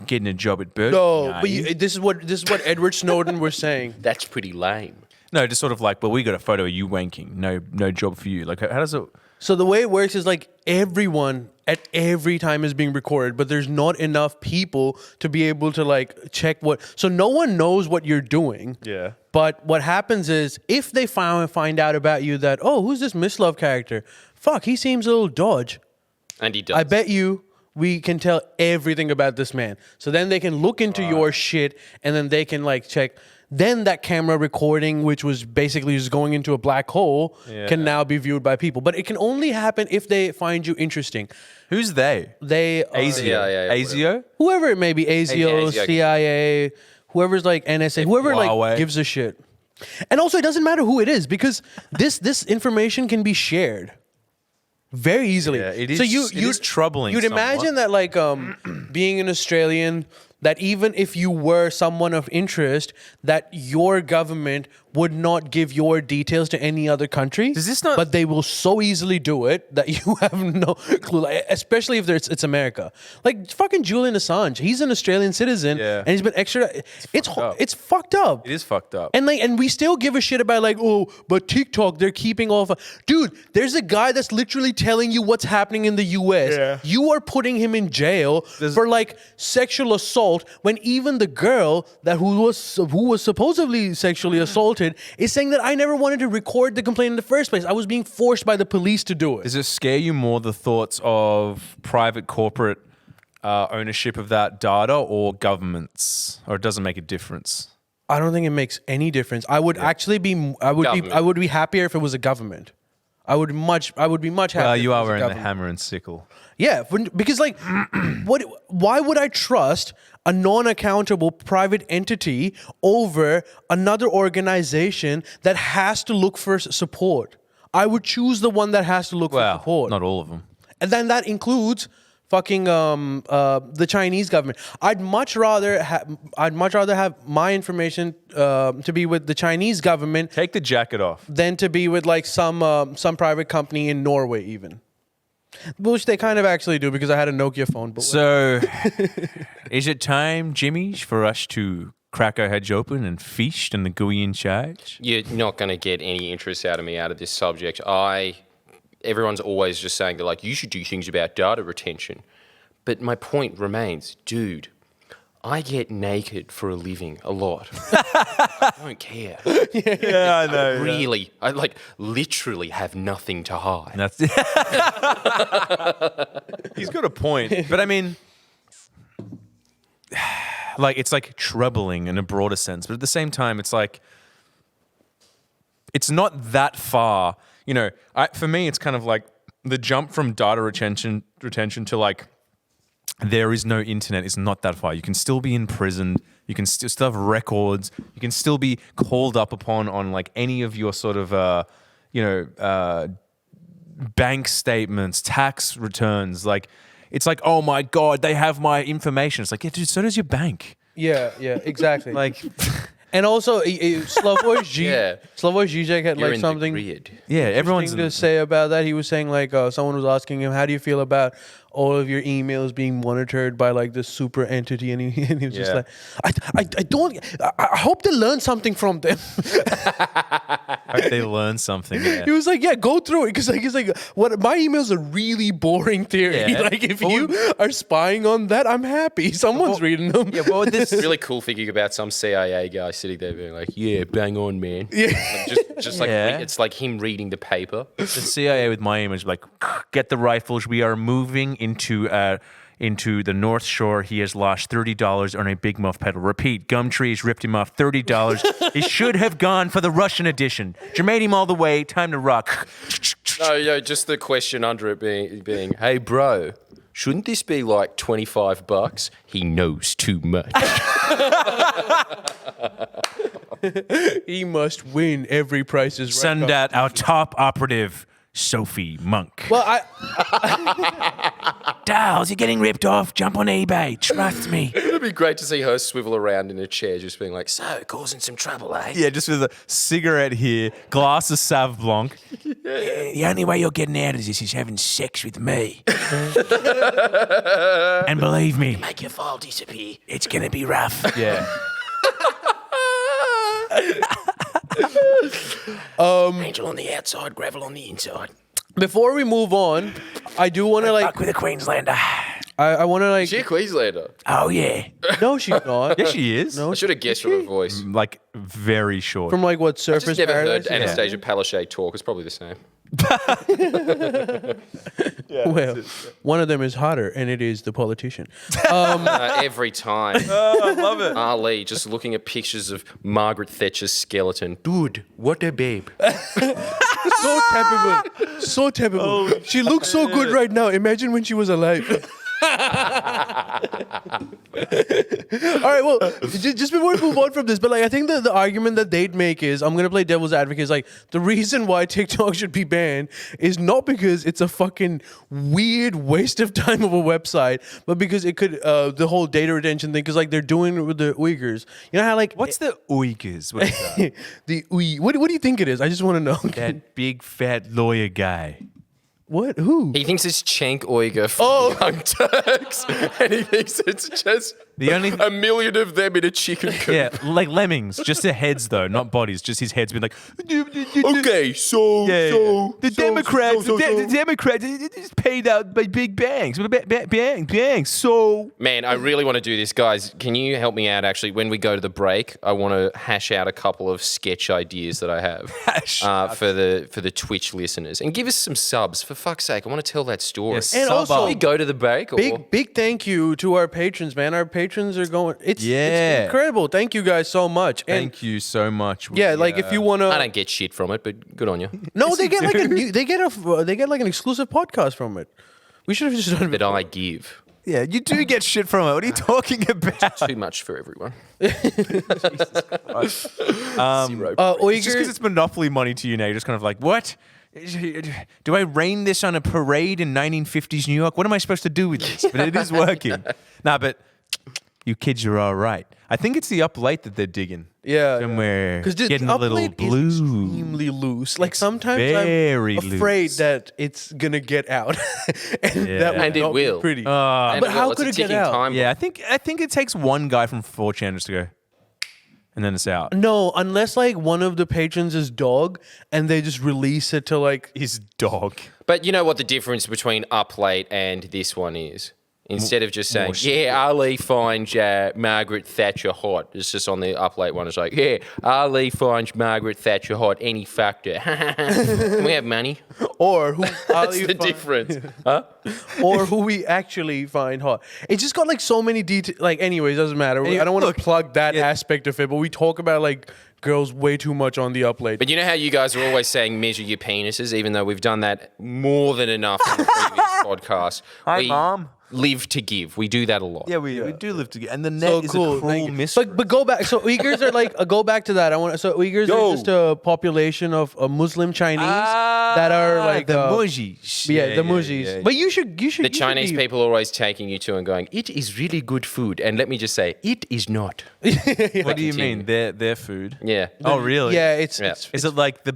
getting a job at Burger No, King? but this is what Edward Snowden was saying. That's pretty lame. No, just sort of like, well, we got a photo of you wanking. No job for you. Like, how does it? So the way it works is like everyone at every time is being recorded, but there's not enough people to be able to like check what. So no one knows what you're doing. Yeah. But what happens is if they find out about you that, oh, who's this Miss Love character? Fuck, he seems a little dodge. And he does. I bet you we can tell everything about this man. So then they can look into your shit and then they can like check. Then that camera recording, which was basically just going into a black hole, can now be viewed by people. But it can only happen if they find you interesting. Who's they? They ASIO. yeah, ASIO? whoever it may be, ASIO, ASIO. CIA, whoever's like NSA, whoever like Huawei. gives a shit. And also, it doesn't matter who it is because this information can be shared. very easily. Yeah, it is. So It is troubling. You'd imagine that, like, being an Australian, that even if you were someone of interest, that your government would not give your details to any other country. Does this not- But they will so easily do it that you have no clue. Like, especially if it's America. Like fucking Julian Assange, he's an Australian citizen, Yeah. and he's been extradited. It's fucked up. It is fucked up. And we still give a shit about like, oh, but TikTok, they're keeping off. Dude, there's a guy that's literally telling you what's happening in the US. Yeah. You are putting him in jail for like sexual assault when even the girl who was supposedly sexually assaulted is saying that I never wanted to record the complaint in the first place. I was being forced by the police to do it. Does it scare you more the thoughts of private corporate ownership of that data or governments, or it doesn't make a difference? I don't think it makes any difference. I would actually be I would be happier if it was a government. I would be much happier. Well, if you it are was a wearing the government. hammer and sickle. Yeah, because like, why would I trust a non-accountable private entity over another organization that has to look for support? I would choose the one that has to look for Well, support. not all of them. And then that includes fucking the Chinese government. I'd much rather have my information to be with the Chinese government Take the jacket off. than to be with like some private company in Norway even. Which they kind of actually do because I had a Nokia phone. But So, is it time, Jimmy, for us to crack our heads open and feast on the gooey in charge? You're not going to get any interest out of me out of this subject. Everyone's always just saying that, like, you should do things about data retention. But my point remains, dude, I get naked for a living a lot. I don't care. Yeah, I know. Really, I like literally have nothing to hide. That's He's got a point. But I mean, like, it's like troubling in a broader sense. But at the same time, it's like, it's not that far. You know, for me, it's kind of like the jump from data retention to like, there is no internet is not that far. You can still be in prison. You can still have records. You can still be called up upon on like any of your sort of, bank statements, tax returns. Like, it's like, oh my God, they have my information. It's like, yeah, dude, so does your bank. yeah, exactly. Like, and also Slavoj Žižek had You're like in something the grid. yeah, everyone's to say about that. He was saying like someone was asking him, how do you feel about all of your emails being monitored by like this super entity? And he was just Yeah. like, I hope they learn something from them. I hope they learn something. Yeah. He was like, yeah, go through it. Because like, he's like, what, my email's a really boring theory. Yeah. Like, if you are spying on that, I'm happy. Someone's reading them. Yeah, what would this? It's really cool thinking about some CIA guy sitting there being like, yeah, bang on, man. Yeah. Like, just like, Yeah. it's like him reading the paper. The CIA with my image, like, get the rifles. We are moving into the North Shore. He has lost $30 on a Big Muff pedal. Repeat, Gumtree's ripped him off $30. He should have gone for the Russian edition. Jermaine him all the way. Time to rock. No, just the question under it being, hey, bro, shouldn't this be like $25? He knows too much. He must win every Price is Right. Send out our top operative, Sophie Monk. Well, Dolls, you're getting ripped off. Jump on eBay. Trust me. It'd be great to see her swivel around in a chair just being like, so, causing some trouble, eh? Yeah, just with a cigarette here, glass of Sauv Blanc. The only way you're getting out of this is having sex with me. And believe me, Make your file disappear. it's going to be rough. Yeah. Angel on the outside, gravel on the inside. before we move on, I do want to like, Fuck with a Queenslander. I want to like, Is she a Queenslander? Oh, yeah. no, she's not. Yeah, she is. No, I should have guessed from her voice. Like, very short. From like what, I Surfers just never Paradise? heard Anastasia Palaszczuk talk. It's probably the same. Well, one of them is hotter, and it is the politician. Every time. I love it. Ali just looking at pictures of Margaret Thatcher's skeleton. Dude, what a babe. So terrible. So terrible. She looks so good right now. Imagine when she was alive. right, well, just before we move on from this, but like I think the argument that they'd make is, I'm gonna play devil's advocate, is like the reason why TikTok should be banned is not because it's a fucking weird waste of time of a website, but because it could the whole data retention thing, because like they're doing it with the Uyghurs. You know how like What's the Uyghurs? What is that? the what do you think it is? I just want to know. That big fat lawyer guy. What? Who? He thinks it's Cenk Uyghur from Young Turks, and he thinks it's just The only- a million of them in a chicken coop. Yeah, like lemmings, just their heads though, not bodies. Just his head's been like. Okay, so The Democrats, the Democrats, it's paid out by big banks, banks. So Man, I really want to do this, guys. Can you help me out? Actually, when we go to the break, I want to hash out a couple of sketch ideas that I have for the Twitch listeners, and give us some subs for fuck's sake. I want to tell that story. Yes, And sub also- up. Can we go to the break? Or? Big thank you to our patrons, man. Our patrons are going. It's incredible. Thank you guys so much. And Thank you so much. yeah, like if you wanna, I don't get shit from it, but good on you. no, they get like they get like an exclusive podcast from it. We should have just done it. That I give Yeah, you do get shit from it. What are you talking about? too much for everyone. It's just because Uyghur. it's monopoly money to you now. You're just kind of like, what? Do I rain this on a parade in 1950s New York? What am I supposed to do with this? But it is working. Nah, but you kids are all right. I think it's the up late that they're digging. Yeah, Somewhere because getting a little blue. extremely loose. Like sometimes very I'm afraid loose. that it's gonna get out, and Yeah. that would And it not be will. pretty. And but how it's could a it get ticking out? time Yeah, I think it takes one guy from 4chan just to go, and then it's out. No, unless like one of the patrons is dog, and they just release it to like. His dog. But you know what the difference between Up Late and this one is? Instead of just saying, yeah, Ali finds Margaret Thatcher hot. It's just on the Up Late one. It's like, yeah, Ali finds Margaret Thatcher hot. Any factor. Can we have money? Or who That's the difference. Huh? or who we actually find hot. It just got like so many details. Like, anyways, doesn't matter. I don't want look, to plug that yeah. aspect of it, but we talk about like girls way too much on the Up Late. But you know how you guys are always saying measure your penises, even though we've done that more than enough in the previous podcast. Hi, Mom. Live to give. We do that a lot. Yeah, we do live together. And the net So is cool. a cruel Thank you. mystery. But go back. So Uyghurs are like go back to that. Uyghurs are just a population of Muslim Chinese that are like the Mujis. Yeah, the Mujis. yeah. But you should. The Chinese people are always taking you to and going, it is really good food. And let me just say, it is not. What do you mean? Their food? Yeah. Oh, really? Yeah, it's Is it like the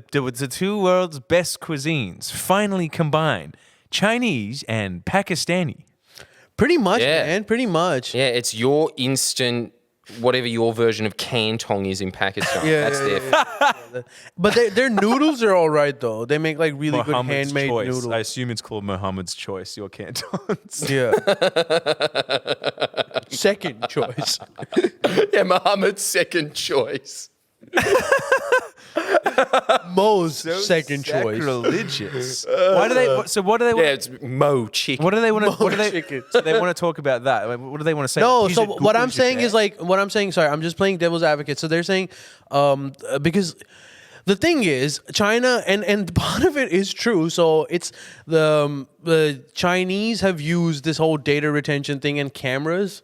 two world's best cuisines finally combined? Chinese and Pakistani. pretty much, Yeah. man. Pretty much. Yeah, it's your instant, whatever your version of Cantong is in Pakistan. Yeah, That's yeah, their But their noodles are all right though. They make like really good Mohammed's handmade choice. noodles. I assume it's called Mohammed's choice. Your cantons. Yeah. Second choice. Yeah, Muhammad's second choice. Mo's second choice. Sacrilegious. Why do they? So what do they? Yeah, it's Mo chicken. What do they want to? What do they? chicken. So they want to talk about that. Like, what do they want to say? No, Like, so is it what good, I'm is it saying bad? is like what I'm saying. Sorry, I'm just playing devil's advocate. So they're saying because the thing is China and part of it is true. So it's the Chinese have used this whole data retention thing and cameras.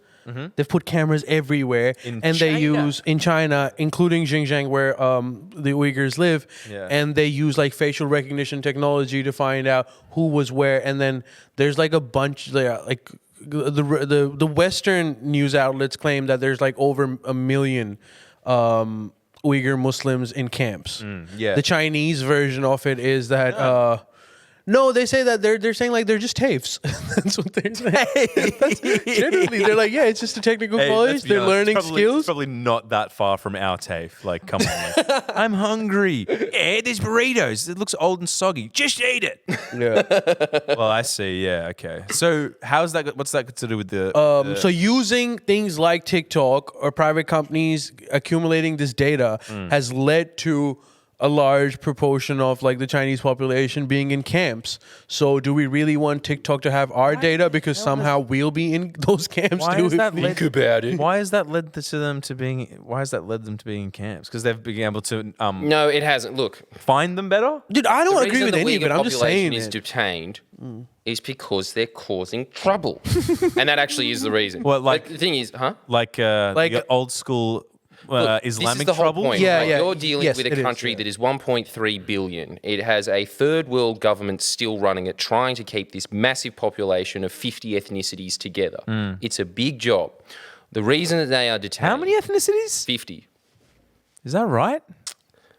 They've put cameras everywhere, In and they China. use in China, including Xinjiang, where the Uyghurs live, Yeah. and they use like facial recognition technology to find out who was where. And then there's like a bunch, like the Western news outlets claim that there's like over 1 million Uyghur Muslims in camps. yeah. The Chinese version of it is that. No, they say that they're saying like they're just TAFEs. That's what they're saying. That's, generally, they're like, yeah, it's just a technical Hey, college. let's be They're honest, learning it's skills. Probably not that far from our TAFE. Like, come on, man. I'm hungry. Yeah, there's burritos. It looks old and soggy. Just eat it. Yeah. Well, I see. Yeah. Okay. So, how's that? What's that got to do with the? So using things like TikTok or private companies accumulating this data has led to a large proportion of like the Chinese population being in camps. So do we really want TikTok to have our data because somehow we'll be in those camps? Why Do has we- that Think led? about it. Why has that led to them to being? Why has that led them to being in camps? Because they've been able to No, it hasn't. Look, find them better. Dude, I don't the agree reason with the any of Uyghur it. I'm just population saying is it. detained is because they're causing trouble, and that actually is the reason. Well, like- But the thing is, huh? Like the old school Look, Islamic this is the whole trouble. point. Yeah, right? yeah. You're dealing Yes, with it a is, country yeah. that is 1.3 billion. It has a third world government still running it, trying to keep this massive population of 50 ethnicities together. It's a big job. The reason that they are detained. How many ethnicities? 50. Is that right?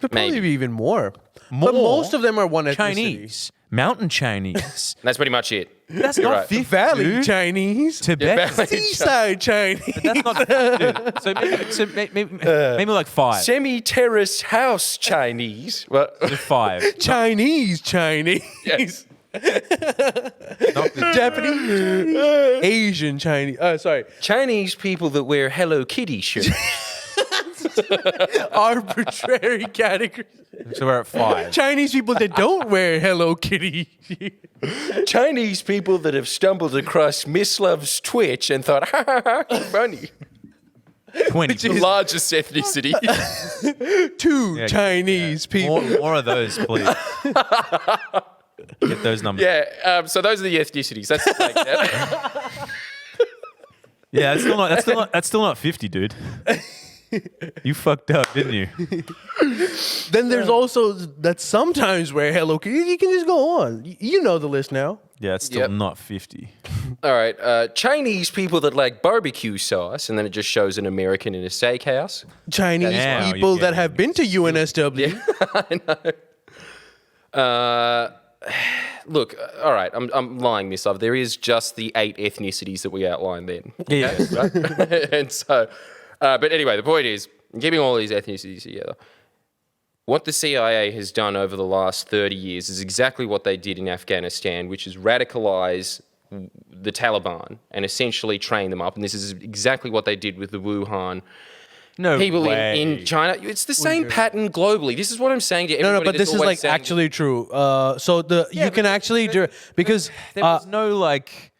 Could probably Maybe. be even more. More? But most of them are one ethnicity. Chinese, mountain Chinese. That's pretty much it. That's You're not right. 50. Valley dude. Chinese. Tibet. Valley- Seaside Chinese. That's not. Dude. So maybe like five. Semi-terrace house Chinese. Well, Five. Chinese. yes. Japanese. Asian Chinese. Sorry. Chinese people that wear Hello Kitty shirts. Arbitrary category. So we're at five. Chinese people that don't wear Hello Kitty. Chinese people that have stumbled across Miss Love's Twitch and thought, ha ha ha, funny. 20. The largest ethnicity. Two Yeah, Chinese people. More of those, please. Get those numbers. Yeah, so those are the ethnicities. That's the breakdown. Yeah, that's still not 50, dude. You fucked up, didn't you? Then there's also that sometimes wear Hello Kitty. You can just go on. You know the list now. Yeah, it's still Yep. not 50. All right, Chinese people that like barbecue sauce, and then it just shows an American in a steakhouse. Chinese Damn, people you're that getting have been to UNSW. Look, all right, I'm lying this up. There is just the 8 ethnicities that we outlined then. Yeah. And so, but anyway, the point is, keeping all these ethnicities together, what the CIA has done over the last 30 years is exactly what they did in Afghanistan, which is radicalize the Taliban and essentially train them up. And this is exactly what they did with the Wuhan No people way. in China. It's the same pattern globally. This is what I'm saying to No, everybody. but that's this is always like saying- actually true. So you can actually do because There was no like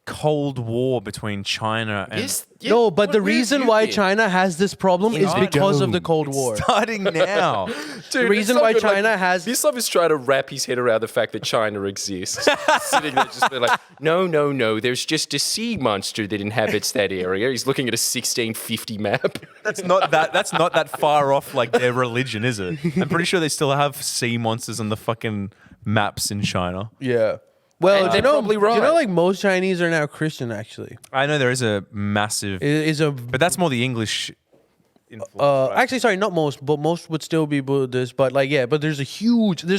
Cold War between China and Yes, yeah, no, but what- the where have reason you why been? China has this problem is China. because of the Cold War. starting now. Dude, reason it's so why good, China has- Bislav is trying to wrap his head around the fact that China exists. Sitting there just being like, no, there's just a sea monster that inhabits that area. He's looking at a 1650 map. That's not that far off like their religion, is it? I'm pretty sure they still have sea monsters on the fucking maps in China. Yeah. Well, And you they're know, probably right. you know, like most Chinese are now Christian. Actually, I know there is a massive, is a but that's more the English influence. right? actually sorry, not most, but most would still be Buddhist. But like, yeah, but there's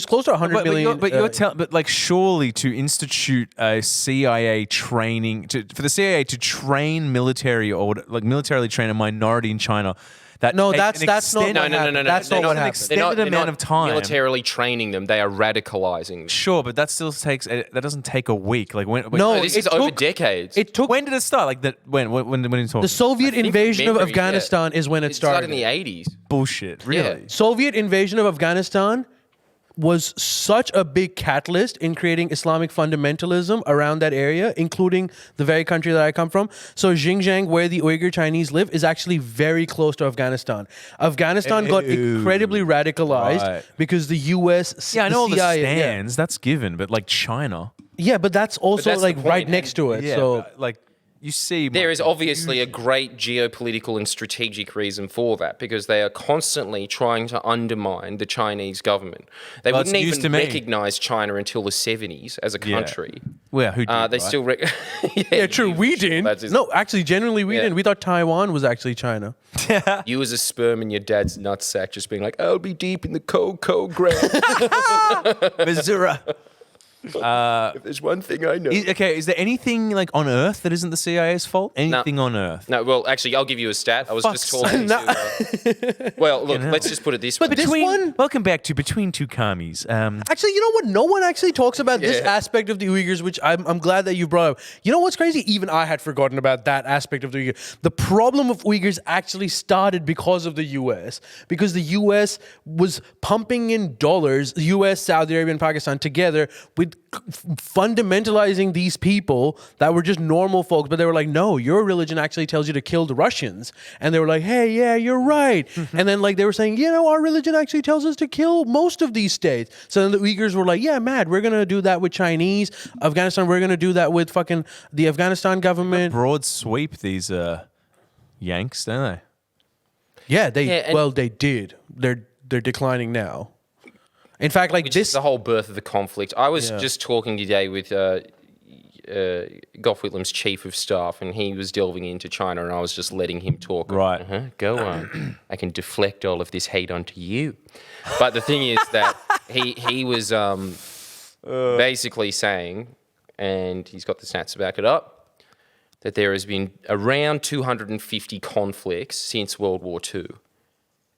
close to 100 million. But like, surely to institute a CIA training for the CIA to train military or like militarily train a minority in China. That No, take that's an not what extended- happened. That's not what happened. Extended They're amount not of time. militarily training them. They are radicalizing them. Sure, but that still takes. That doesn't take a week. Like when? No, This it is over took- decades. It took When did it start? Like that? When you talk? the Soviet think invasion of memory, yeah. Afghanistan is when it It started started. in the 80s. bullshit. Really? Soviet invasion of Afghanistan was such a big catalyst in creating Islamic fundamentalism around that area, including the very country that I come from. So Xinjiang, where the Uyghur Chinese live, is actually very close to Afghanistan. Afghanistan got Ew. incredibly radicalized Right. because the US, Yeah, I know all the CIA, stands. That's given, but like China. Yeah, but that's also that's the like point, right and- next to it. Yeah, so but, like you see, There is obviously a great geopolitical and strategic reason for that because they are constantly trying to undermine the Chinese government. They Well, it's wouldn't news even to me. recognize China until the 70s as a Yeah. country. well, who did, They right? still... yeah, true. We didn't. That's his- No, actually, genuinely, we Yeah. didn't. We thought Taiwan was actually China. You as a sperm in your dad's nutsack just being like, I'll be deep in the cold, cold ground. Missouri. If there's one thing I know. Is there anything like on Earth that isn't the CIA's fault? Anything on Earth? No, well, actually, I'll give you a stat. I was just Fuck's talking to... well, look, let's just put it this way. But this one- Welcome back to Between Two Commies. Actually, you know what? No one actually talks about this aspect of the Uyghurs, which I'm glad that you brought up. You know what's crazy? Even I had forgotten about that aspect of the Uyghurs. The problem of Uyghurs actually started because of the U.S. Because the U.S. was pumping in dollars, U.S., Saudi Arabia, and Pakistan together with fundamentalizing these people that were just normal folks, but they were like, no, your religion actually tells you to kill the Russians. And they were like, hey, yeah, you're right. And then like they were saying, you know, our religion actually tells us to kill most of these states. So then the Uyghurs were like, yeah, mad, we're going to do that with Chinese. Afghanistan, we're going to do that with fucking the Afghanistan government. Broad sweep, these Yanks, don't they? Yeah, they and- they did. They're declining now. In fact, like Which is this the whole birth of the conflict. I was just talking today with Gough Whitlam's chief of staff, and he was delving into China, and I was just letting him talk. Right. Go on. I can deflect all of this hate onto you. But the thing is that he was basically saying, and he's got the stats to back it up, that there has been around 250 conflicts since World War II.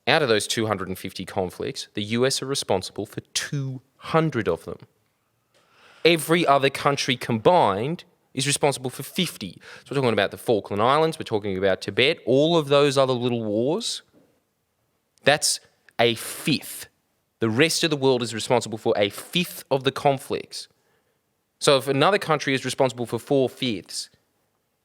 Out of those 250 conflicts, the US are responsible for 200 of them. Every other country combined is responsible for 50. So we're talking about the Falkland Islands, we're talking about Tibet, all of those other little wars. That's a fifth. The rest of the world is responsible for a fifth of the conflicts. So if another country is responsible for 4/5,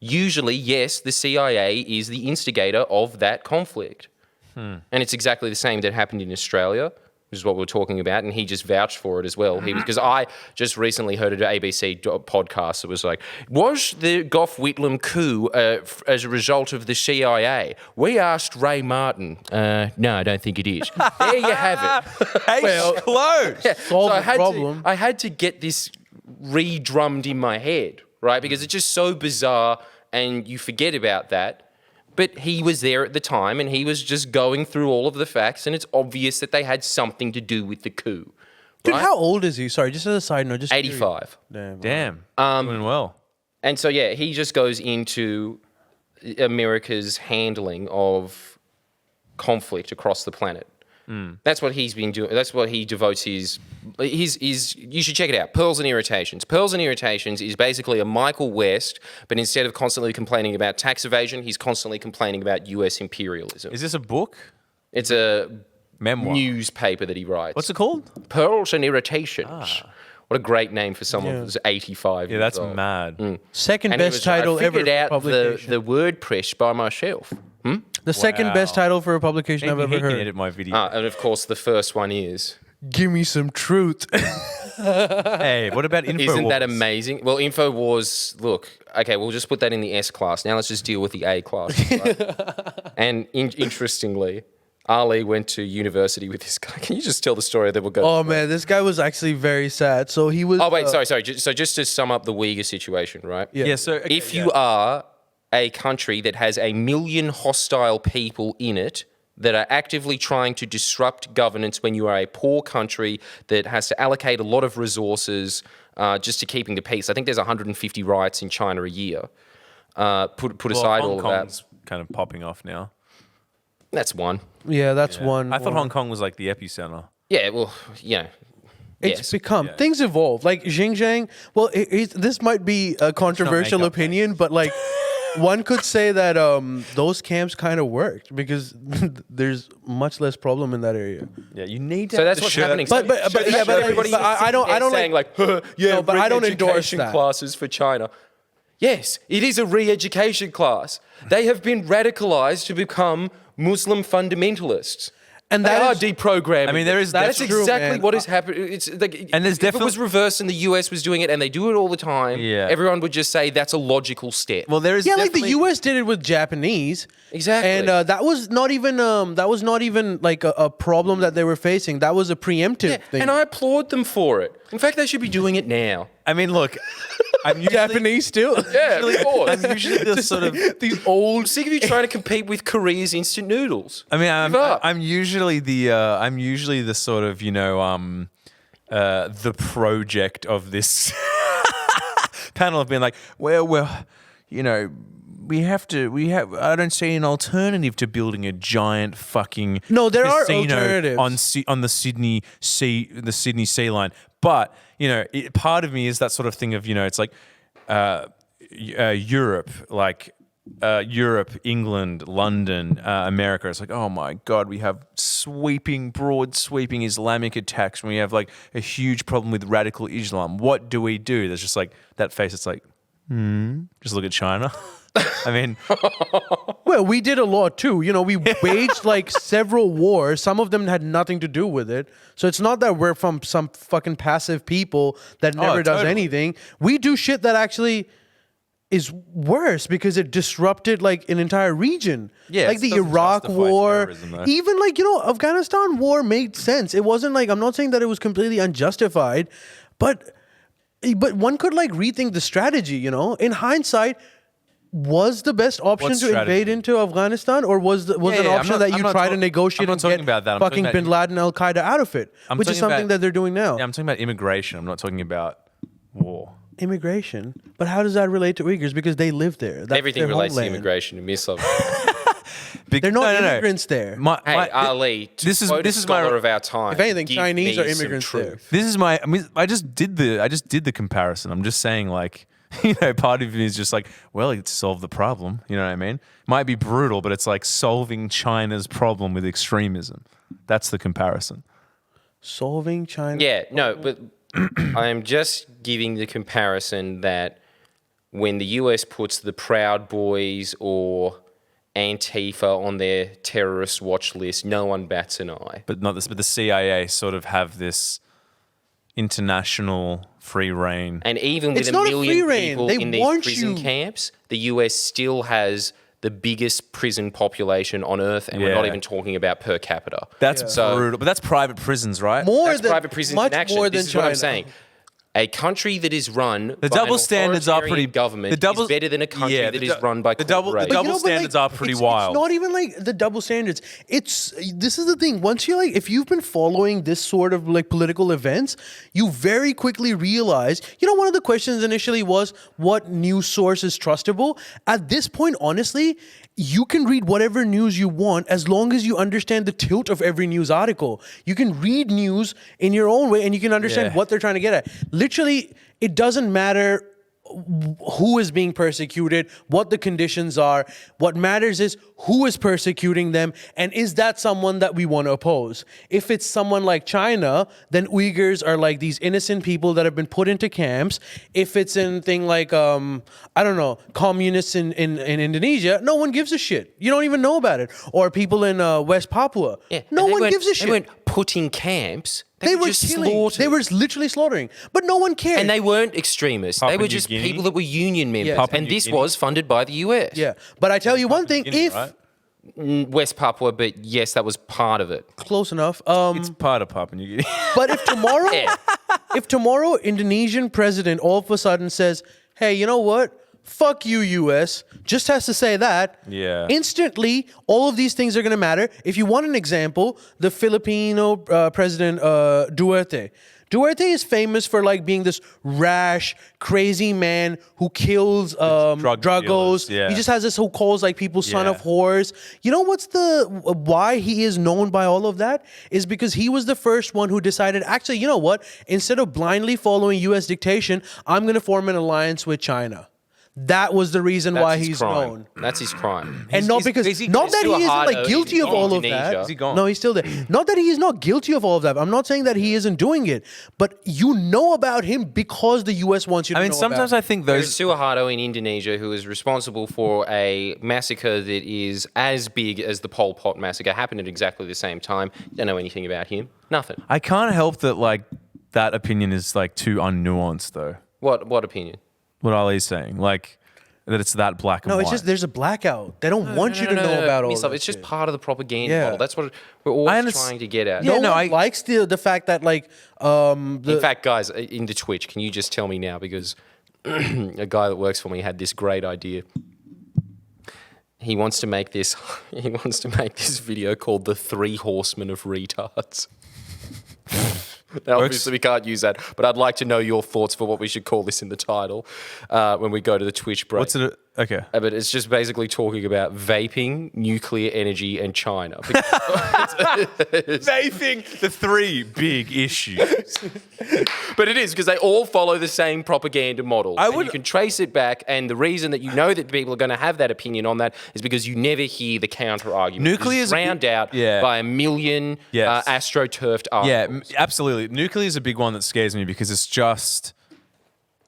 usually, yes, the CIA is the instigator of that conflict. And it's exactly the same that happened in Australia, which is what we were talking about, and he just vouched for it as well. Because I just recently heard an ABC podcast that was like, was the Gough Whitlam coup as a result of the CIA? We asked Ray Martin. No, I don't think it is. There you have it. Well, close. Yeah, Solve the I had problem. I had to get this re-drummed in my head, right? Because it's just so bizarre, and you forget about that. But he was there at the time, and he was just going through all of the facts, and it's obvious that they had something to do with the coup. Dude, right? how old is he? Sorry, just as a side note. Just 85. Damn. Damn. Doing well. And so, yeah, he just goes into America's handling of conflict across the planet. That's what he's been doing. That's what he devotes his. You should check it out. Pearls and Irritations. Pearls and Irritations is basically a Michael West, but instead of constantly complaining about tax evasion, he's constantly complaining about U.S. imperialism. Is this a book? It's a Memoir. newspaper that he writes. What's it called? Pearls and Irritations. What a great name for someone who's 85 Yeah, years that's old. mad. Second And it best was- title I ever figured for out publication. the WordPress by myself. The second best title for a publication I've Maybe ever he can heard. edit my video. And of course, the first one is. Give me some truth. Hey, what about InfoWars? Isn't that amazing? Well, InfoWars, look, okay, we'll just put that in the S class. Now let's just deal with the A class. Right? And interestingly, Ali went to university with this guy. Can you just tell the story that we'll go? Oh man, this guy was actually very sad. So he was. Oh, wait, sorry. So just to sum up the Uyghur situation, right? Yeah, so okay, If you are a country that has 1 million hostile people in it that are actively trying to disrupt governance when you are a poor country that has to allocate a lot of resources just to keeping the peace. I think there's 150 riots in China a year. Put aside all Hong of that. Kong's kind of popping off now. That's one. Yeah, that's one. I thought one. Hong Kong was like the epicenter. Yeah, well, you know. It's yes. become things evolve. Like Xinjiang. Well, this might be a controversial makeup opinion, but like one could say that those camps kind of worked because there's much less problem in that area. Yeah, you need to. So that's what's happening. But I don't saying like, yeah, No, but I don't endorse re-education that. classes for China. Yes, it is a re-education class. They have been radicalized to become Muslim fundamentalists. And They that are is- deprogramming. I mean, there is- that's that's true, exactly man. what is happening. It's like And there's if it was definitely- reversed and the US was doing it, and they do it all the time. Yeah. Everyone would just say that's a logical step. well, there is Yeah, like the definitely- U.S. did it with Japanese. Exactly. And that was not even like a problem that they were facing. That was a preemptive thing. and I applaud them for it. In fact, they should be doing it now. I mean, look, I'm usually, Japanese still. Yeah, of course. I'm usually the sort of. These old. I'm sick of you trying to compete with Korea's instant noodles. I mean, Give up. I'm usually the sort of the project of this panel have been like, well, you know, I don't see an alternative to building a giant fucking No, there are casino alternatives. on the Sydney sea line. But, you know, part of me is that sort of thing of, you know, it's like Europe, England, London, America. It's like, oh my God, we have broad sweeping Islamic attacks. And we have like a huge problem with radical Islam. What do we do? There's just like that face. It's like, just look at China. I mean, Well, we did a lot too. You know, we waged like several wars. Some of them had nothing to do with it. So it's not that we're from some fucking passive people that never does totally. anything. We do shit that actually is worse because it disrupted like an entire region. Yeah, like it the doesn't Iraq justify war, terrorism, though. even like, you know, Afghanistan war made sense. It wasn't like, I'm not saying that it was completely unjustified, but one could like rethink the strategy, you know? In hindsight, was the best option What to invade strategy? into Afghanistan, or was an I'm option not- that I'm you not try to talk- negotiate I'm and not talking get about that. I'm fucking talking Bin about- Laden, Al Qaeda out of it, I'm which is talking something about- that they're doing now. I'm talking about immigration. I'm not talking about war. Immigration, but how does that relate to Uyghurs? Because they live there. That's Everything their relates to homeland. immigration in Misov. They're not immigrants there. Hey, Ali, to this is scholar my of our time. If anything, give Chinese me are some immigrants truth. there. This is my. I mean, I just did the comparison. I'm just saying, like, you know, part of me is just like, well, it's solved the problem. You know what I mean? Might be brutal, but it's like solving China's problem with extremism. That's the comparison. Solving China. Yeah, no, but I'm just giving the comparison that when the US puts the Proud Boys or Antifa on their terrorist watch list, no one bats an eye. But not this. But the CIA sort of have this international free reign. And even with It's a not a million free reign. people They in these want prison you- camps, the US still has the biggest prison population on earth, and we're not Yeah. even talking about per capita. That's So- brutal. But that's private prisons, right? More That's than private prisons much in action. more This than is what I'm China. saying. A country that is run by double an standards are authoritarian pretty- government the double- is better than a country yeah, that the is du- run by the double- the corporations. double- But standards are pretty wild. It's not even like the double standards. This is the thing. Once you like, if you've been following this sort of like political events, you very quickly realize, you know, one of the questions initially was what news source is trustable. At this point, honestly, you can read whatever news you want as long as you understand the tilt of every news article. You can read news in your own way and you can understand Yeah. what they're trying to get at. Literally, it doesn't matter who is being persecuted, what the conditions are. What matters is who is persecuting them, and is that someone that we want to oppose? If it's someone like China, then Uyghurs are like these innocent people that have been put into camps. If it's anything like, I don't know, communists in Indonesia, no one gives a shit. You don't even know about it. Or people in West Papua, Yeah, no and they one weren't- gives a shit. They weren't put in camps. They were were just killing. slaughtered. They were literally slaughtering, but no one cared. And they weren't extremists. Papua they were New just Guinea? people that were union members. Yeah. Papua And New this Guinea? was funded by the US. Yeah, but I tell you one thing: Guinea, if right? West Papua, but yes, that was part of it. close enough, It's part of Papua New Guinea. but Yeah. if tomorrow Indonesian president all of a sudden says, "Hey, you know what? Fuck you, US," just has to say that. Yeah. Instantly, all of these things are gonna matter. If you want an example, the Filipino president Duterte. Duterte is famous for like being this rash, crazy man who kills drug druggos. dealers, yeah. He just has this who calls like people son Yeah. of whores. You know what's the why he is known by all of that is because he was the first one who decided, actually, you know what? Instead of blindly following US dictation, I'm going to form an alliance with China. That was the reason That's why his he's crime. known. That's his crime. And not because not that he isn't like guilty of all of that. Is he gone? No, he's still there. Not that he's not guilty of all of that. I'm not saying that he isn't doing it, but you know about him because the US wants you to I mean, know sometimes about I think There's those. Suharto in Indonesia who is responsible for a massacre that is as big as the Pol Pot massacre. Happened at exactly the same time. Don't know anything about him. Nothing. I can't help that like that opinion is like too unnuanced though. What opinion? What Ali's saying, like that it's that black and No, white. it's just there's a blackout. They don't want you to know about all Misov, that it's just shit. part of the propaganda Yeah. model. That's what we're I always understand- trying to get at. No Yeah, no, one I- likes the fact that like In fact, guys, in the Twitch, can you just tell me now, because a guy that works for me had this great idea. He wants to make this. He wants to make this video called "The Three Horsemen of Retards." Now, obviously, we can't use that, but I'd like to know your thoughts for what we should call this in the title when we go to the Twitch break. What's it? Okay. But it's just basically talking about vaping, nuclear energy, and China. Vaping, the three big issues. But it is because they all follow the same propaganda model. You can trace it back, and the reason that you know that people are going to have that opinion on that is because you never hear the counter argument. Nuclear is drowned out by a million astroturfed articles. Yeah, absolutely. Nuclear is a big one that scares me because it's just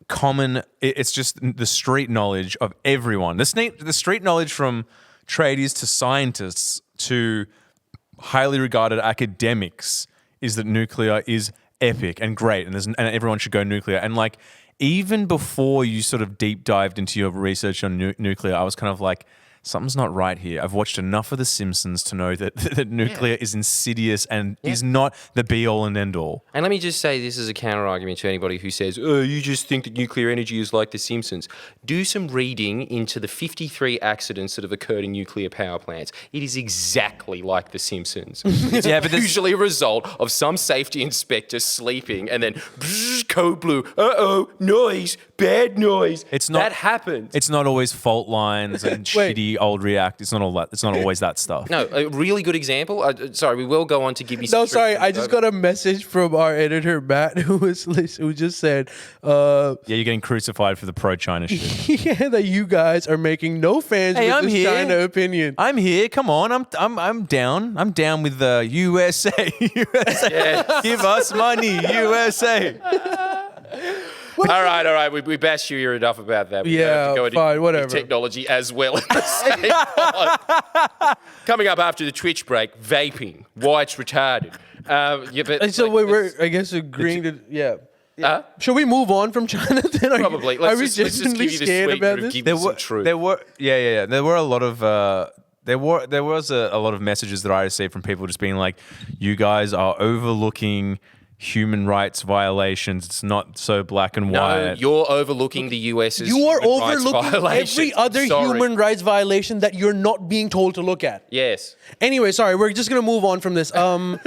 common. It's just the street knowledge of everyone. The street knowledge from tradies to scientists to highly regarded academics is that nuclear is epic and great, and everyone should go nuclear. And like, even before you sort of deep dived into your research on nuclear, I was kind of like, something's not right here. I've watched enough of The Simpsons to know that nuclear is insidious and is not the be-all and end-all. And let me just say this is a counter-argument to anybody who says, oh, you just think that nuclear energy is like The Simpsons. Do some reading into the 53 accidents that have occurred in nuclear power plants. It is exactly like The Simpsons. It's usually a result of some safety inspector sleeping and then code blue, noise, bad noise. That happens. It's not always fault lines and shitty old react. It's not all that. It's not always that stuff. No, a really good example. Sorry, we will go on to give you. No, sorry, I just got a message from our editor Matt, who just said, "Yeah, you're getting crucified for the pro-China shit." Yeah, that you guys are making no fans with I'm this here. China opinion. I'm here. Come on, I'm down. I'm down with the USA. USA. Yes. Give us money, USA. All right. We bashed you here enough about that. We Yeah, have to go into fine, whatever. technology as well at the same time. Coming up after the Twitch break, vaping. Why it's retarded. So we're, I guess, agreeing to, Should we move on from China then? Probably. Are we let's just genuinely give you the scared sweetener about of this? giving some truth. There were a lot of there was a lot of messages that I received from people just being like, you guys are overlooking human rights violations. It's not so black and No, white. you're overlooking the US's You are human rights overlooking violations. every other Sorry. human rights violation that you're not being told to look at. Yes. Anyway, sorry, we're just gonna move on from this. So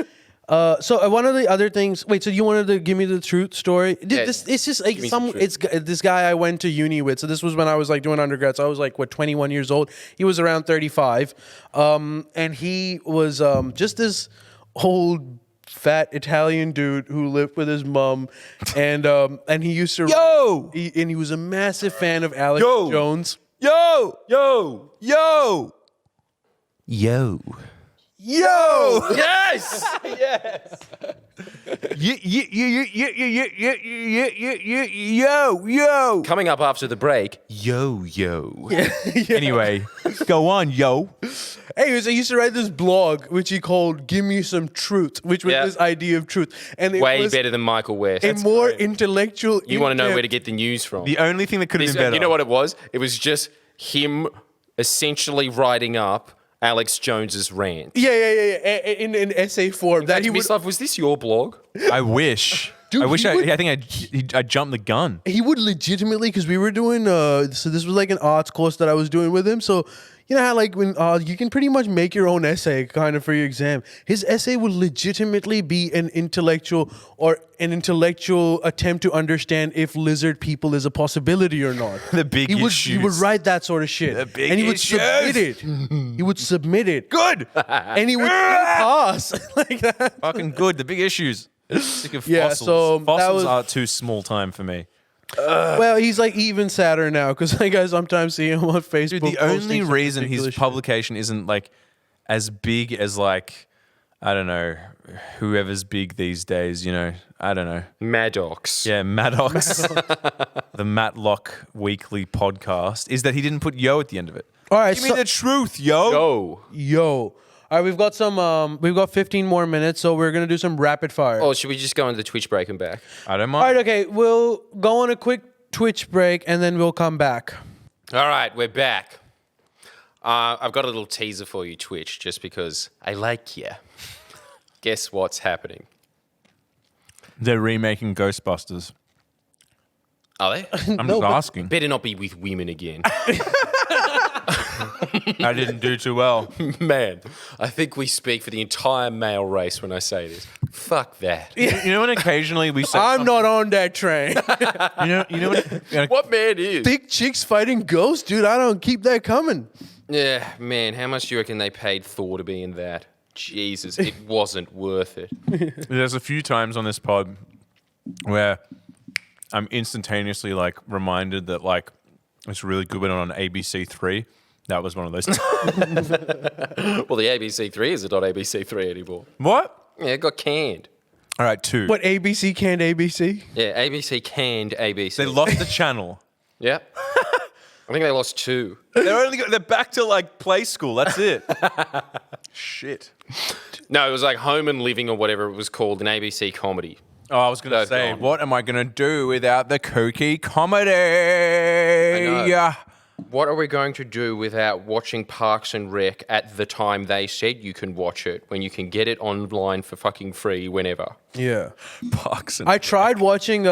one of the other things. Wait, so you wanted to give me the truth story? It's just like me some truth. It's this guy I went to uni with. So this was when I was like doing undergrad. So I was like 21 years old. He was around 35, and he was just this old fat Italian dude who lived with his mom, and he used to and he was a massive fan of Alex Jones. Yo. Yes! Yo. Coming up after the break, Yo. Anyway, go on, yo. Anyways, I used to write this blog which he called "Give Me Some Truth," which was this idea of truth, and it way was better than Michael West. a more intellectual. You want to know where to get the news from. The only thing that could have been better. You know what it was? It was just him essentially writing up Alex Jones's rant. Yeah. In an essay form that he would. Mislav, was this your blog? I wish. Dude, I think I jumped the gun. He would legitimately, because we were doing. So this was like an arts course that I was doing with him. So you know how like when you can pretty much make your own essay kind of for your exam. His essay would legitimately be an intellectual attempt to understand if lizard people is a possibility or not. The big He issues. would write that sort of shit. The big and he would issues. submit it. He would submit it. Good. And he would still pass like that. Fucking good. The big issues. Sick of Yeah, fossils. so that Fossils was- are too small time for me. Well, he's like even sadder now because like I sometimes see him on Facebook. Dude, the only posting some reason his ridiculous shit. publication isn't like as big as like, I don't know, whoever's big these days, you know, I don't know. Maddox. Yeah, Maddox, the Matlock Weekly podcast, is that he didn't put yo at the end of it. All right, Give me the truth, yo. Go. Yo. All right, we've got 15 more minutes, so we're gonna do some rapid fire. Or should we just go into the Twitch break and back? I don't All mind. right, okay, we'll go on a quick Twitch break and then we'll come back. All right, we're back. I've got a little teaser for you, Twitch, just because I like you. Guess what's happening? They're remaking Ghostbusters. Are they? I'm just asking. Better not be with women again. I didn't do too well. Man, I think we speak for the entire male race when I say this. Fuck that. You know, when occasionally we say, I'm not on that train. you know, when, What man is? Thick chicks fighting ghosts, dude. I don't keep that coming. Yeah, man, how much do you reckon they paid Thor to be in that? Jesus, it wasn't worth it. there's a few times on this pod where I'm instantaneously like reminded that like it's really good when on ABC3. That was one of those. Well, the ABC3 isn't on ABC3 anymore. What? Yeah, it got canned. All right, 2. What, ABC canned ABC? Yeah, ABC canned ABC. They lost the channel. Yeah. I think they lost 2. They're back to like play school. That's it. Shit. No, it was like Home and Living or whatever it was called, an ABC comedy. Oh, I was going to They've say, gone. what am I going to do without the kooky comedy? know. What are we going to do without watching Parks and Rec at the time they said you can watch it, when you can get it online for fucking free whenever? Yeah. Parks and I tried watching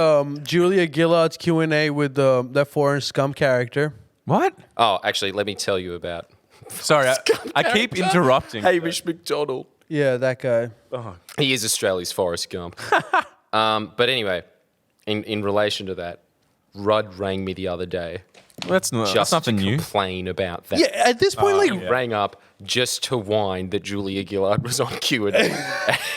Julia Gillard's Q&A with that foreign scum character. What? Oh, actually, let me tell you about Sorry, I keep interrupting. Hamish McDonald. Yeah, that guy. He is Australia's Forrest Gump. But anyway, in relation to that, Rudd rang me the other day. Well, that's Just nothing to new. complain about that. Yeah, at this point, like, He rang up just to whine that Julia Gillard was on Q&A.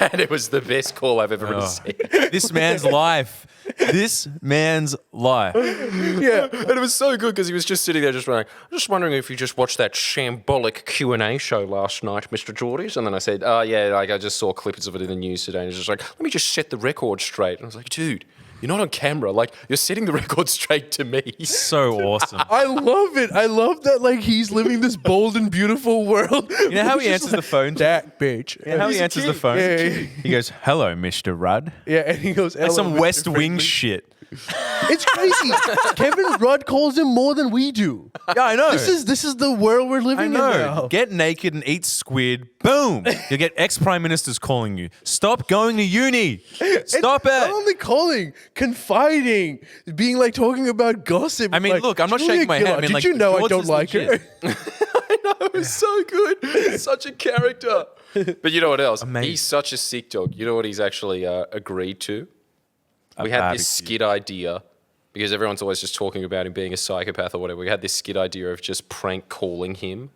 And it was the best call I've ever received. This man's life. This man's life. Yeah, and it was so good because he was just sitting there just going, I'm just wondering if you just watched that shambolic Q&A show last night, Mr. Jordies. And then I said, oh, yeah, like I just saw clips of it in the news today. And he was just like, let me just set the record straight. And I was like, dude, you're not on camera. Like, you're setting the record straight to me. So awesome. I love it. I love that, like, he's living this bold and beautiful world. You know how he He's answers just the phone? That bitch. You know how he He's a answers the kid. phone? Yeah, yeah, He goes, hello, Mr. Rudd. yeah, and he goes, That's some "Hello, Mr. West Wing Friendly." shit. It's crazy. Kevin Rudd calls him more than we do. Yeah, I know. This is the world we're living I in know. now. Get naked and eat squid. Boom. You'll get ex-prime ministers calling you. Stop going to uni. Stop Not it. only calling, confiding, being like talking about gossip. I mean, like, look, I'm not Julia shaking my head. I Gillard, mean, did like, you know I George don't is like her? legit. I know, it was so good. Such a character. But you know what else? Amazing. He's such a sick dog. You know what he's actually agreed to? We had barbecue. this skit idea, because everyone's always just talking about him being a psychopath or whatever. We had this skit idea of just prank calling him,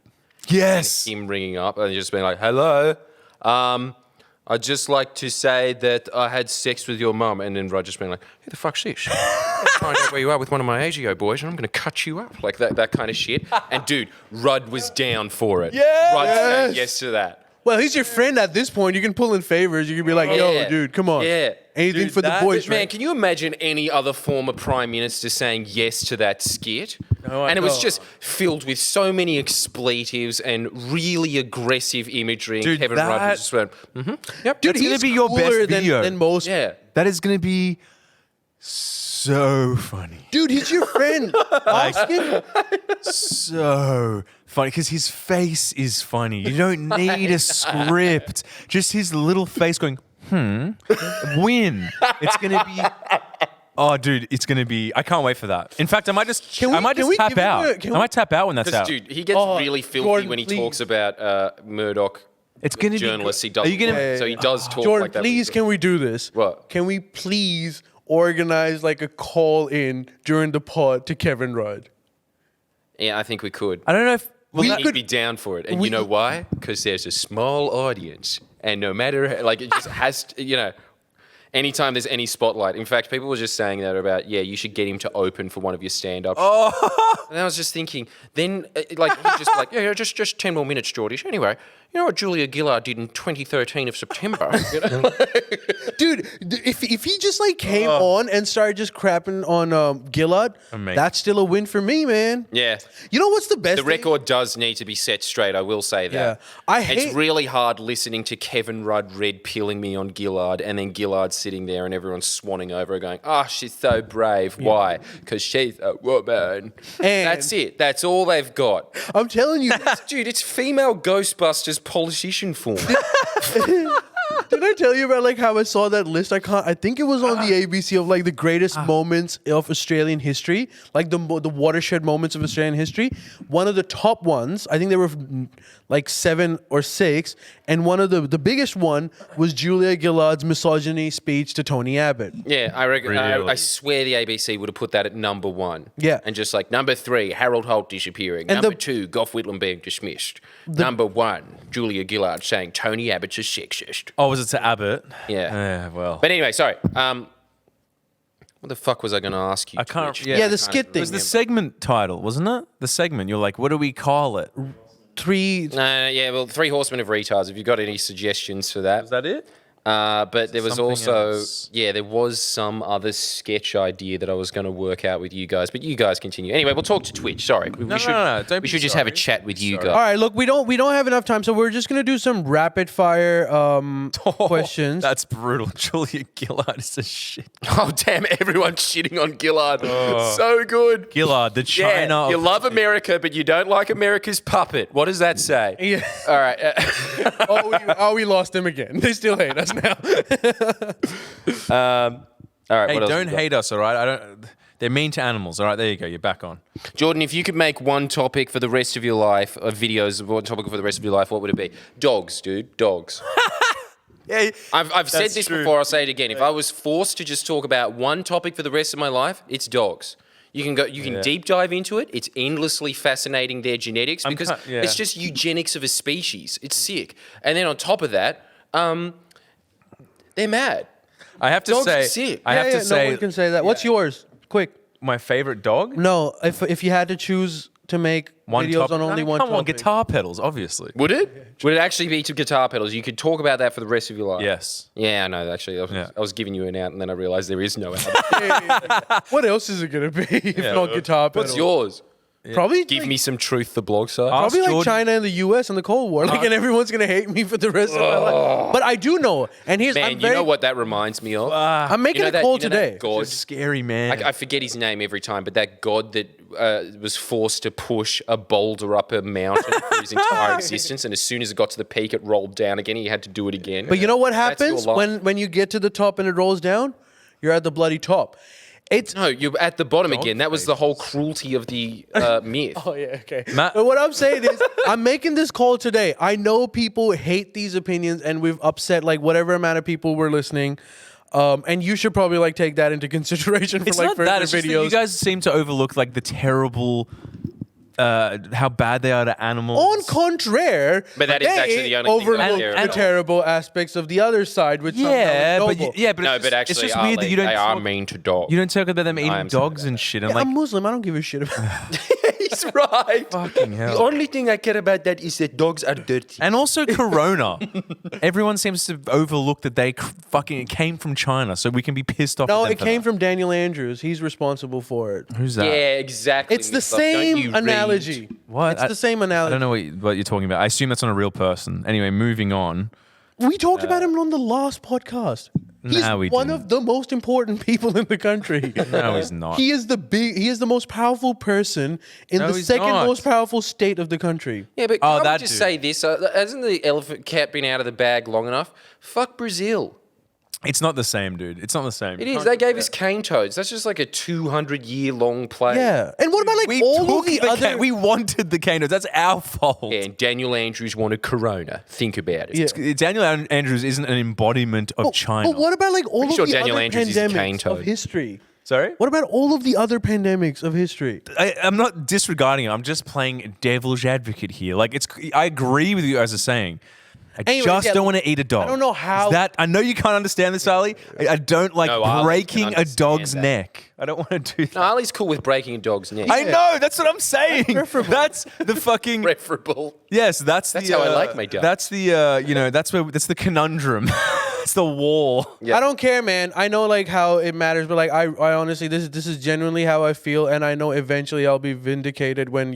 Yes. him ringing up and just being like, hello, I'd just like to say that I had sex with your mum. And then Rod just being like, who the fuck's this? I'm trying out where you are with one of my ASIO boys and I'm going to cut you up. Like that kind of shit. And dude, Rudd was down for it. Yes. Rudd said yes to that. Well, he's your friend at this point. You can pull in favors. You can be like, yo, Yeah. dude, come on. Yeah. Anything Dude, for the that- boys, Man, right? can you imagine any other former prime minister saying yes to that skit? No, I and it was know. just filled with so many expletives and really aggressive imagery. And Dude, Kevin Rudd that- was just went, yep. Dude, That's gonna he's be your best cooler video. than most. Yeah. That is going to be so funny. Dude, he's your friend. Ask him. So funny because his face is funny. You don't need a script. Just his little face going, win. It's going to be. Oh, dude, it's going to be. I can't wait for that. In fact, I might just Can we tap give him out. a- can I might tap out when that's Because, out. dude, he gets Oh, really filthy Jordan, when he please. talks about Murdoch. It's going to be Journalists, he Are does. you gonna? So he does talk Jordan, like that. please, can we do this? What? Can we please organize like a call in during the pod to Kevin Rudd? Yeah, I think we could. I don't know if. Well, We that- He'd be down for it. And we- you know why? Because there's a small audience. And no matter, like, it just has to, anytime there's any spotlight. In fact, people were just saying that about, you should get him to open for one of your stand-ups. Oh. And I was just thinking, then, like, he's just like, just 10 more minutes, Geordies. Anyway, you know what Julia Gillard did in 2013 of September? You know? Dude, if he just like came on and started just crapping on Gillard, Amazing. that's still a win for me, man. Yeah. You know what's the best The thing? record does need to be set straight, I will say that. Yeah. I hate- It's really hard listening to Kevin Rudd red pilling me on Gillard and then Gillard sitting there and everyone's swanning over going, she's so brave. Why? Because she's a woman. And- That's it. That's all they've got. I'm telling you, Dude, it's female Ghostbusters politician form. Did I tell you about like how I saw that list? I think it was on the ABC of like the greatest moments of Australian history, like the watershed moments of Australian history. One of the top ones, I think there were like 7 or 6, and one of the biggest one was Julia Gillard's misogyny speech to Tony Abbott. Yeah, I reckon. Really? I swear the ABC would have put that at number 1. Yeah. And just like number 3, Harold Holt disappearing. And Number 2, Gough Whitlam being dismissed. Number 1, Julia Gillard saying Tony Abbott's a sexist. Oh, was it to Abbott? Yeah. Well. But anyway, sorry. What the fuck was I going to ask you? I can't- Twitch? yeah. Yeah, the I skit can't thing. It was the remember. segment title, wasn't it? The segment. You're like, what do we call it? 3. No, yeah, well, 3 Horsemen of Retards. Have you got any suggestions for that? Is that it? But there was something also, else? there was some other sketch idea that I was going to work out with you guys, but you guys continue. Anyway, we'll talk to Twitch. Sorry, we No, should, no, don't we be should just have a sorry. chat with you All guys. right, look, we don't have enough time, so we're just gonna do some rapid fire questions. That's brutal. Julia Gillard is a shit. Oh damn! Everyone's shitting on Gillard. So good. Gillard, the China. Yeah, you of- love America, but you don't like America's puppet. What does that say? Yeah. All right. we lost them again. They still hate us now. All right. Hey, what else don't we got? hate us, all right? I don't. They're mean to animals. All right, there you go. You're back on. Jordan, if you could make one topic for the rest of your life, videos of one topic for the rest of your life, what would it be? Dogs, dude. Dogs. Yeah, I've said That's this true. before. I'll say it again. If I was forced to just talk about one topic for the rest of my life, it's dogs. You can go. You can deep dive into it. It's endlessly fascinating, their genetics, because yeah. it's just eugenics of a species. It's sick. And then on top of that, they're mad. I have to Dogs are say. sick. I have to no say. one can say that. What's yours? Quick. My favorite dog. No, if you had to choose to make One videos topic. on only No, one come on, topic. guitar pedals, obviously. Would it? Would it actually be to guitar pedals? You could talk about that for the rest of your life. Yes. Yeah, I know. Actually, Yeah. I was giving you an out, and then I realized there is no out. What else is it gonna be if not guitar pedals? What's yours? Probably Give me some truth, the blog site. Probably Ask like Jordan- China and the U.S. and the Cold War, like, and everyone's gonna hate me for the rest of my life. But I do know, and here's Man, I'm you very, know what that reminds me of? I'm making You know a that- call you know that today. God, It's a scary man. I forget his name every time, but that god that was forced to push a boulder up a mountain for his entire existence, and as soon as it got to the peak, it rolled down again. He had to do it again. But you know what That's your happens life. when you get to the top and it rolls down? You're at the bloody top. It's No, you're at the bottom again. That was the whole cruelty of the myth. Oh yeah, okay. Matt- But what I'm saying is, I'm making this call today. I know people hate these opinions, and we've upset like whatever amount of people were listening. And you should probably like take that into consideration for it's like not further that. It's just that videos. you guys seem to overlook like the terrible, how bad they are to animals. On contraire, But that is they actually the only thing that I overlook care the about. terrible aspects of the other side, which yeah, somehow but is noble. yeah, but No, it's but just, actually, it's just weird that you don't. they are talk, mean to dogs. you don't talk about them eating am sorry dogs and shit. I'm Yeah, like, I'm Muslim. I don't give a shit about. He's right. fucking hell. only thing I care about that is that dogs are dirty. And also Corona. Everyone seems to overlook that they fucking came from China, so we can be pissed off. No, at them it for came that. from Daniel Andrews. He's responsible for it. Who's that? Yeah, exactly. It's the Miss Love. Don't you same read? analogy. What? It's the same I analogy. don't know what you're talking about. I assume that's not a real person. Anyway, moving on. We talked about him on the last podcast. He's No, we one didn't. of the most important people in the country. No, he's not. He is the most powerful person in No, the he's second not. most powerful state of the country. Yeah, but Oh, can't that we just dude. say this? Hasn't the elephant cat been out of the bag long enough? Fuck Brazil. It's not the same, dude. It's not the same. It is. They gave us cane toads. That's just like a 200-year-long play. Yeah. And what about like We all took of the the other? we wanted the Canos. That's our fault. Yeah, and Daniel Andrews wanted Corona. Think about it. Yeah. Daniel Andrews isn't an embodiment of China. But what about like all Pretty of sure the Daniel other Andrews is a cane pandemics toad. of history? Sorry? What about all of the other pandemics of history? I'm not disregarding it. I'm just playing devil's advocate here. Like I agree with you guys are saying. I Anyways, just yeah, don't want to eat a dog. I don't know how- Is that I know you can't understand this, Ali. I don't like No, Ali can breaking a understand dog's that. neck. I don't want to do that. No, Ali's cool with breaking a dog's neck. I know. That's what I'm saying. That's the fucking. Preferable. Yes, that's That's the. how I like my dog. That's the. That's the conundrum. It's the war. Yeah. I don't care, man. I know like how it matters, but like I honestly this is genuinely how I feel, and I know eventually I'll be vindicated when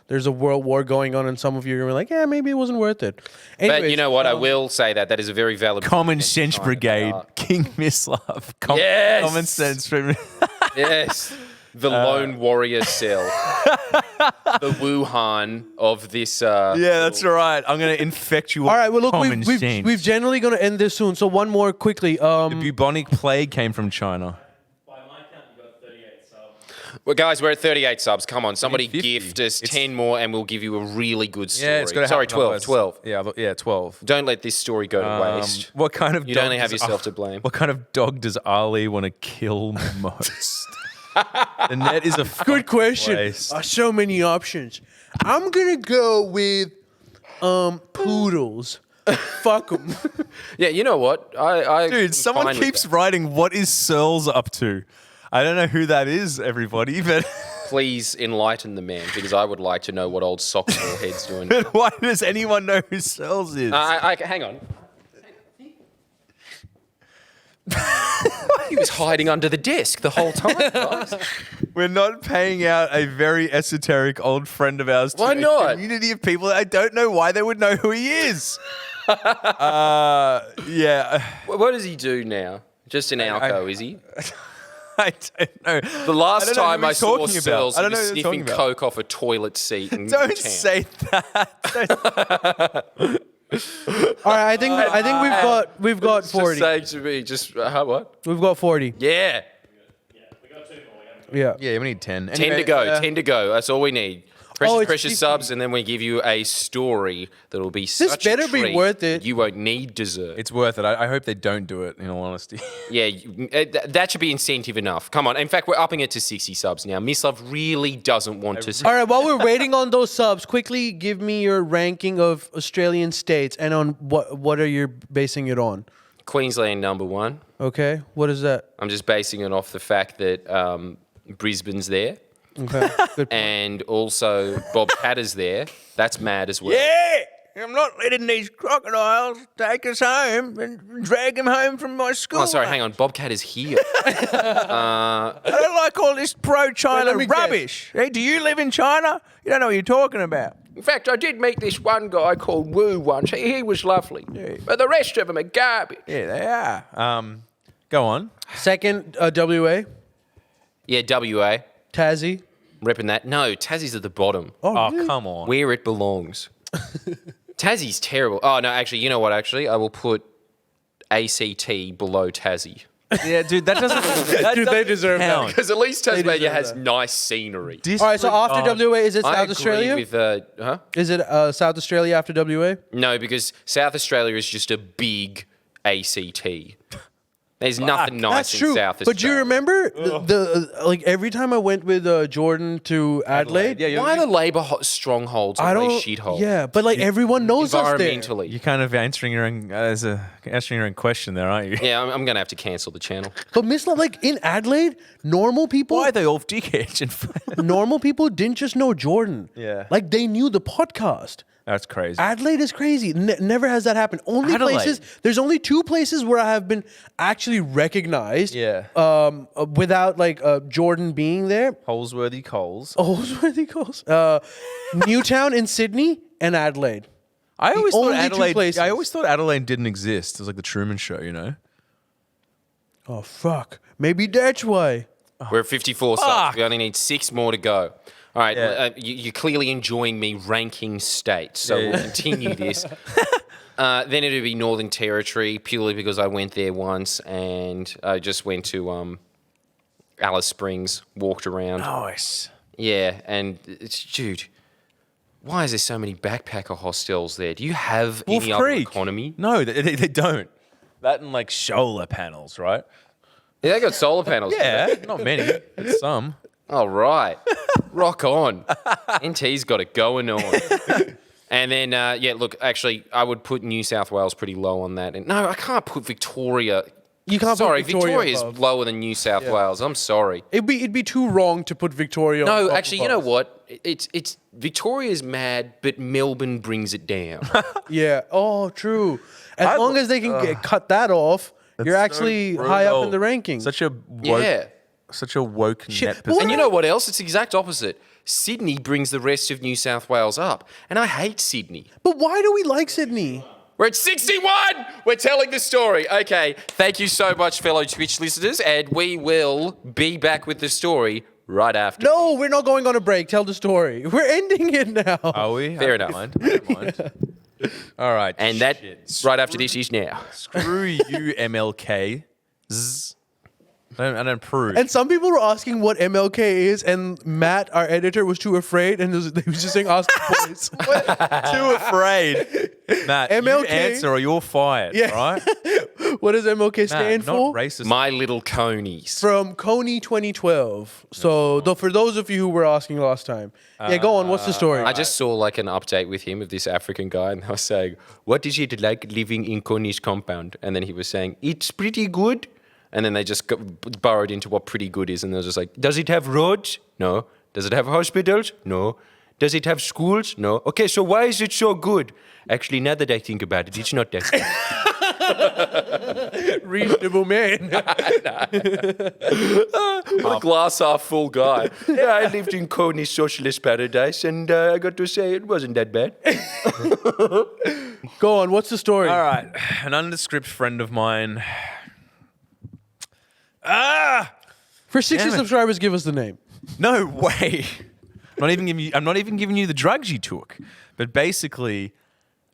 there's a world war going on, and some of you are gonna be like, yeah, maybe it wasn't worth it. But Anyways, you know what? I will say that is a very valid Common point. Sense China, Brigade, they are- King Mislav. Yes! Common Sense. Yes. The lone warrior cell. the Wuhan of this. Yeah, that's right. I'm going to infect you with All right. Well, look, common we've sense. generally going to end this soon. So one more quickly. The bubonic plague came from China. By my count, you got 38 subs. Well, guys, we're at 38 subs. Come on, somebody 50. gift us It's- 10 more, and we'll give you a really good story. Yeah, it's got to Sorry, happen 12. otherwise. 12. Yeah, 12. Don't let this story go to waste. What kind of You'd dog only have does- yourself to blame. What kind of dog does Ali want to kill most? The net is a Good question. place. So many options. I'm gonna go with poodles. Fuck them. Yeah, you know what? I Dude, am someone fine with keeps that. writing, what is Searles up to? I don't know who that is, everybody, but Please enlighten the man, because I would like to know what old Socksmore head's doing. why does anyone know who Searles is? Hang on. He was hiding under the desk the whole time, guys. We're not paying out a very esoteric old friend of ours to Why a not? community of people that I don't know why they would know who he is. Yeah. What does he do now? Just an alco, is he? I don't know. The last I don't know time who I he's saw talking about. Searles, I he don't know was who they're talking sniffing about. coke off a toilet seat in Don't town. say that. All right. I think we've got Just 40. say to me, just what? We've got 40. Yeah, We got 2 more. We haven't Yeah. Yeah, we need 10. 10 to go. 10 to go. That's all we need. Precious, it's precious 50. subs, and then we give you a story that'll be such better a be treat worth it. You won't need dessert. It's worth it. I hope they don't do it, in all honesty. Yeah, that should be incentive enough. Come on. In fact, we're upping it to 60 subs now. Miss Love really doesn't want to. All right. While we're waiting on those subs, quickly give me your ranking of Australian states and on what are you basing it on? Queensland #1. Okay. What is that? I'm just basing it off the fact that Brisbane's there. Okay. Good. And also Bob Catter's there. That's mad as well. Yeah! I'm not letting these crocodiles take us home and drag him home from my school. Oh, sorry, hang on. Bob Catter's here. I don't like all this pro-China Well, let me guess. rubbish. Hey, do you live in China? You don't know what you're talking about. In fact, I did meet this one guy called Wu once. He was lovely. But the rest of them are garbage. Yeah, they are. Go on. Second, WA, Yeah, WA. Tassie. Repping that. No, Tassie's at the bottom. Oh, really? come on. Where it belongs. Tassie's terrible. Oh, no, actually, you know what? Actually, I will put ACT below Tassie. Yeah, dude, that doesn't. That Dude, they doesn't deserve that. count. Because at least Tasmania deserve has that. nice scenery. All right. So after WA, is it I South agree Australia? with, huh? Is it South Australia after WA? No, because South Australia is just a big ACT. There's nothing nice That's in true. South Australia. But do you remember the like every time I went with Jordan to Adelaide? Yeah, Why are the Labour strongholds I don't. always shitholes? Yeah, but like everyone knows us there. Environmentally. You're kind of answering your own answering your own question there, aren't you? Yeah, I'm going to have to cancel the channel. But Miss Love, like in Adelaide, normal people, Why are they all dickheads? And normal people didn't just know Jordan. Yeah. like they knew the podcast. That's crazy. Adelaide is crazy. Never has that happened. Only Adelaide. places. There's only 2 places where I have been actually recognized. Yeah. Without like Jordan being there. Holsworthy Coles. Holsworthy Coles. Newtown in Sydney and Adelaide. I always thought only two Adelaide. places. I always thought Adelaide didn't exist. It was like the Truman Show, you know. Oh fuck. Maybe that's why. We're at 54 subs. We only need 6 more to go. All right, Yeah. you're clearly enjoying me ranking states, so we'll continue this. Then it'll be Northern Territory, purely because I went there once and I just went to Alice Springs, walked around. Nice. Yeah, and it's, dude, why is there so many backpacker hostels there? Do you have Wolf any other Creek. economy? No, they don't. That and like solar panels, right? Yeah, they got solar panels. Yeah, not many, but some. All right. Rock on. NT's got it going on. And then, yeah, look, actually, I would put New South Wales pretty low on that. And no, I can't put Victoria. You can't put Sorry, Victoria Victoria's above. lower than New South Wales. I'm sorry. It'd be too wrong to put Victoria. No, on actually, you know what? It's Victoria's mad, but Melbourne brings it down. Yeah. Oh, true. As long as they can cut that off, you're actually high up in the rankings. Such a woke, Yeah. such a woke net But position. And you know what else? It's the exact opposite. Sydney brings the rest of New South Wales up. And I hate Sydney. But why do we like Sydney? We're at 61! We're telling the story. Okay, thank you so much, fellow Twitch listeners, and we will be back with the story right after. No, we're not going on a break. Tell the story. We're ending it now. Are we? Fair I don't enough. mind. I don't mind. All right. And that shit. right after this is now. Screw you, MLK. Zzz. I don't approve. And some people were asking what MLK is, and Matt, our editor, was too afraid, and he was just saying, "Ask the boys." Too afraid. Matt, MLK? you answer or you're fired, Yeah. right? What does MLK stand Matt, for? not racist. My little conies. From Coney 2012. So, for those of you who were asking last time, yeah, go on. What's the story? I just saw like an update with him of this African guy, and they were saying, "What is it like living in Coney's compound?" And then he was saying, "It's pretty good." And then they just burrowed into what pretty good is, and they're just like, "Does it have roads? No. Does it have hospitals? No. Does it have schools? No. Okay, so why is it so good? Actually, now that I think about it, it's not that good." Reasonable man. What a glass half full guy. Yeah, I lived in Coney's socialist paradise, and I got to say it wasn't that bad. Go on. What's the story? All right. An nondescript friend of mine. For 60 Damn it. subscribers, give us the name. No way. I'm not even giving you the drugs you took. But basically,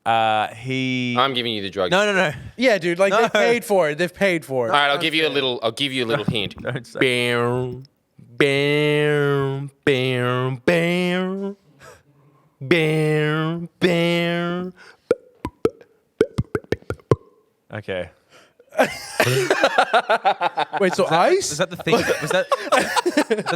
he. I'm giving you the drugs. No. Yeah, dude. Like No. they've paid for it. They've paid for it. All right, I'll give you a little hint. Don't say. Bam, bam, bam, bam, bam, bam. Okay. Wait, so ice? Was that the theme? Was that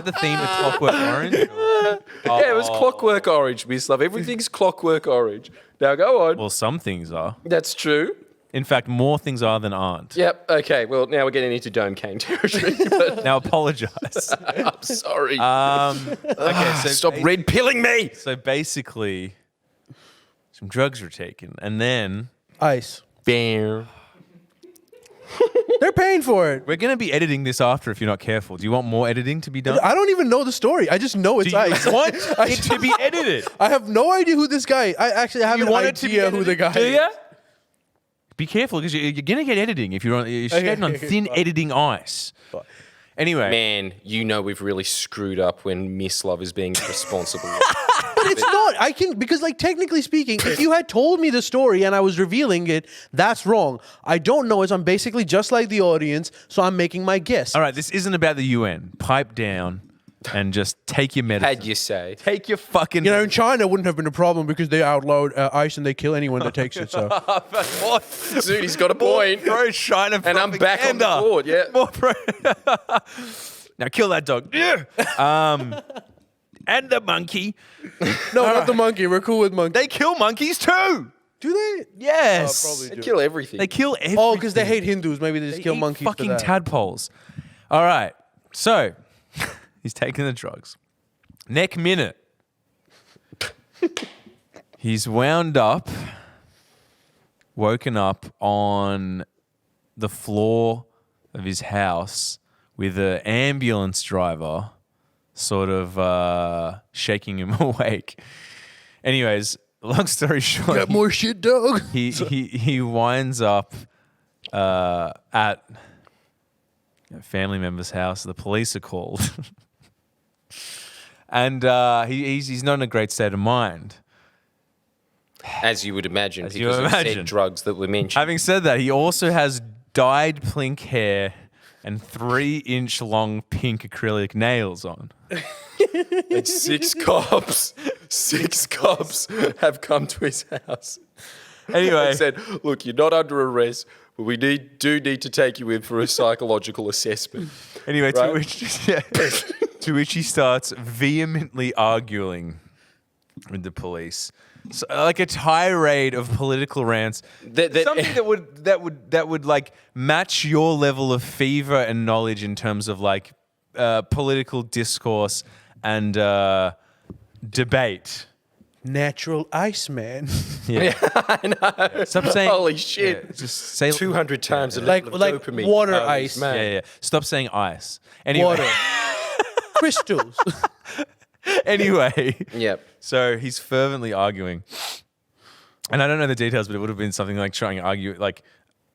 the theme of Clockwork Orange? or- Yeah, it was Clockwork Orange, Miss Love. Everything's Clockwork Orange. Now go on. Well, some things are. That's true. In fact, more things are than aren't. Yep. Okay. Well, now we're getting into Dome Cane territory. But Now apologize. I'm sorry. Okay, so Stop red pilling me. So basically, some drugs were taken, and then Ice. Bam. They're paying for it. we're going to be editing this after if you're not careful. Do you want more editing to be done? I don't even know the story. I just know it's Do you ice. want it to be edited? I have no idea who this guy. I actually have You an want it to be idea who the guy edited? Do is. ya? Be careful because you're going to get editing if you're standing on thin editing ice. Anyway, Man, you know we've really screwed up when Miss Love is being responsible. But it's not. I can, because like technically speaking, if you had told me the story and I was revealing it, that's wrong. I don't know as I'm basically just like the audience, so I'm making my guess. all right, this isn't about the UN. Pipe down and just take your medicine. Had you say. Take your fucking. You know, in China, it wouldn't have been a problem because they outlawed ice and they kill anyone that takes it. So what? Dude, he's got a point. Pro China And I'm back on the propaganda. board, yeah. More pro. Now kill that dog. Yeah. And the monkey. no, not the monkey. We're cool with monkey. They kill monkeys too. Do they? Yes. probably They do. kill everything. They kill everything. Oh, because they hate Hindus. Maybe they just kill Eat monkeys for fucking that. tadpoles. All right. So he's taking the drugs. Next minute, he's wound up, woken up on the floor of his house with an ambulance driver sort of shaking him awake. Anyways, long story short, Got more shit, dog. he winds up at a family member's house. The police are called, and he's not in a great state of mind. As you would imagine, As you because of imagine. said drugs that were mentioned. Having said that, he also has dyed pink hair and 3-inch long pink acrylic nails on. And six cops have come to his house. Anyway, And said, "Look, you're not under arrest, but we do need to take you in for a psychological assessment." Anyway, Right. to which he starts vehemently arguing with the police, so, like a tirade of political rants. That- Something that would like match your level of fever and knowledge in terms of like political discourse and debate. Natural ice, man. Yeah, I know. Stop saying. Holy shit. Yeah, just say 200 times the Like- level of like dopamine. water Holy ice. man. Yeah. Stop saying ice. Anyway. Water. Crystals. Anyway. Yep. So he's fervently arguing. And I don't know the details, but it would have been something like trying to argue, like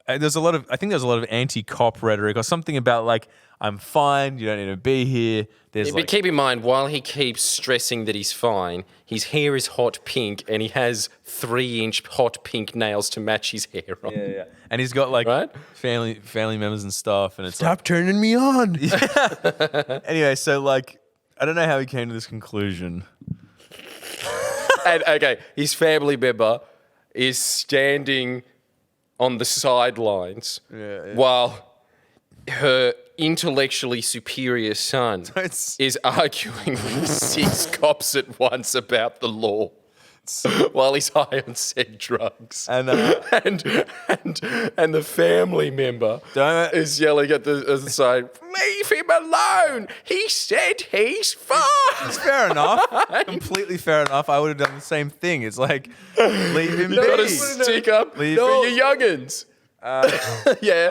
there's a lot of, I think there's a lot of anti-cop rhetoric or something about like, I'm fine, you don't need to be here. There's But keep in mind, while he keeps stressing that he's fine, his hair is hot pink and he has 3-inch hot pink nails to match his hair on. yeah. And he's got like Right? family members and stuff. And it's Stop turning me on. like, anyway, so like, I don't know how he came to this conclusion. And okay, his family member is standing on the sidelines while her intellectually superior son is arguing with 6 cops at once about the law while he's high on said drugs. And And the family member Don't- is yelling at the side, leave him alone. He said he's fine. it's fair enough. Completely fair enough. I would have done the same thing. It's like, leave him Got a be. stick up Leave- for your youngins. Yeah.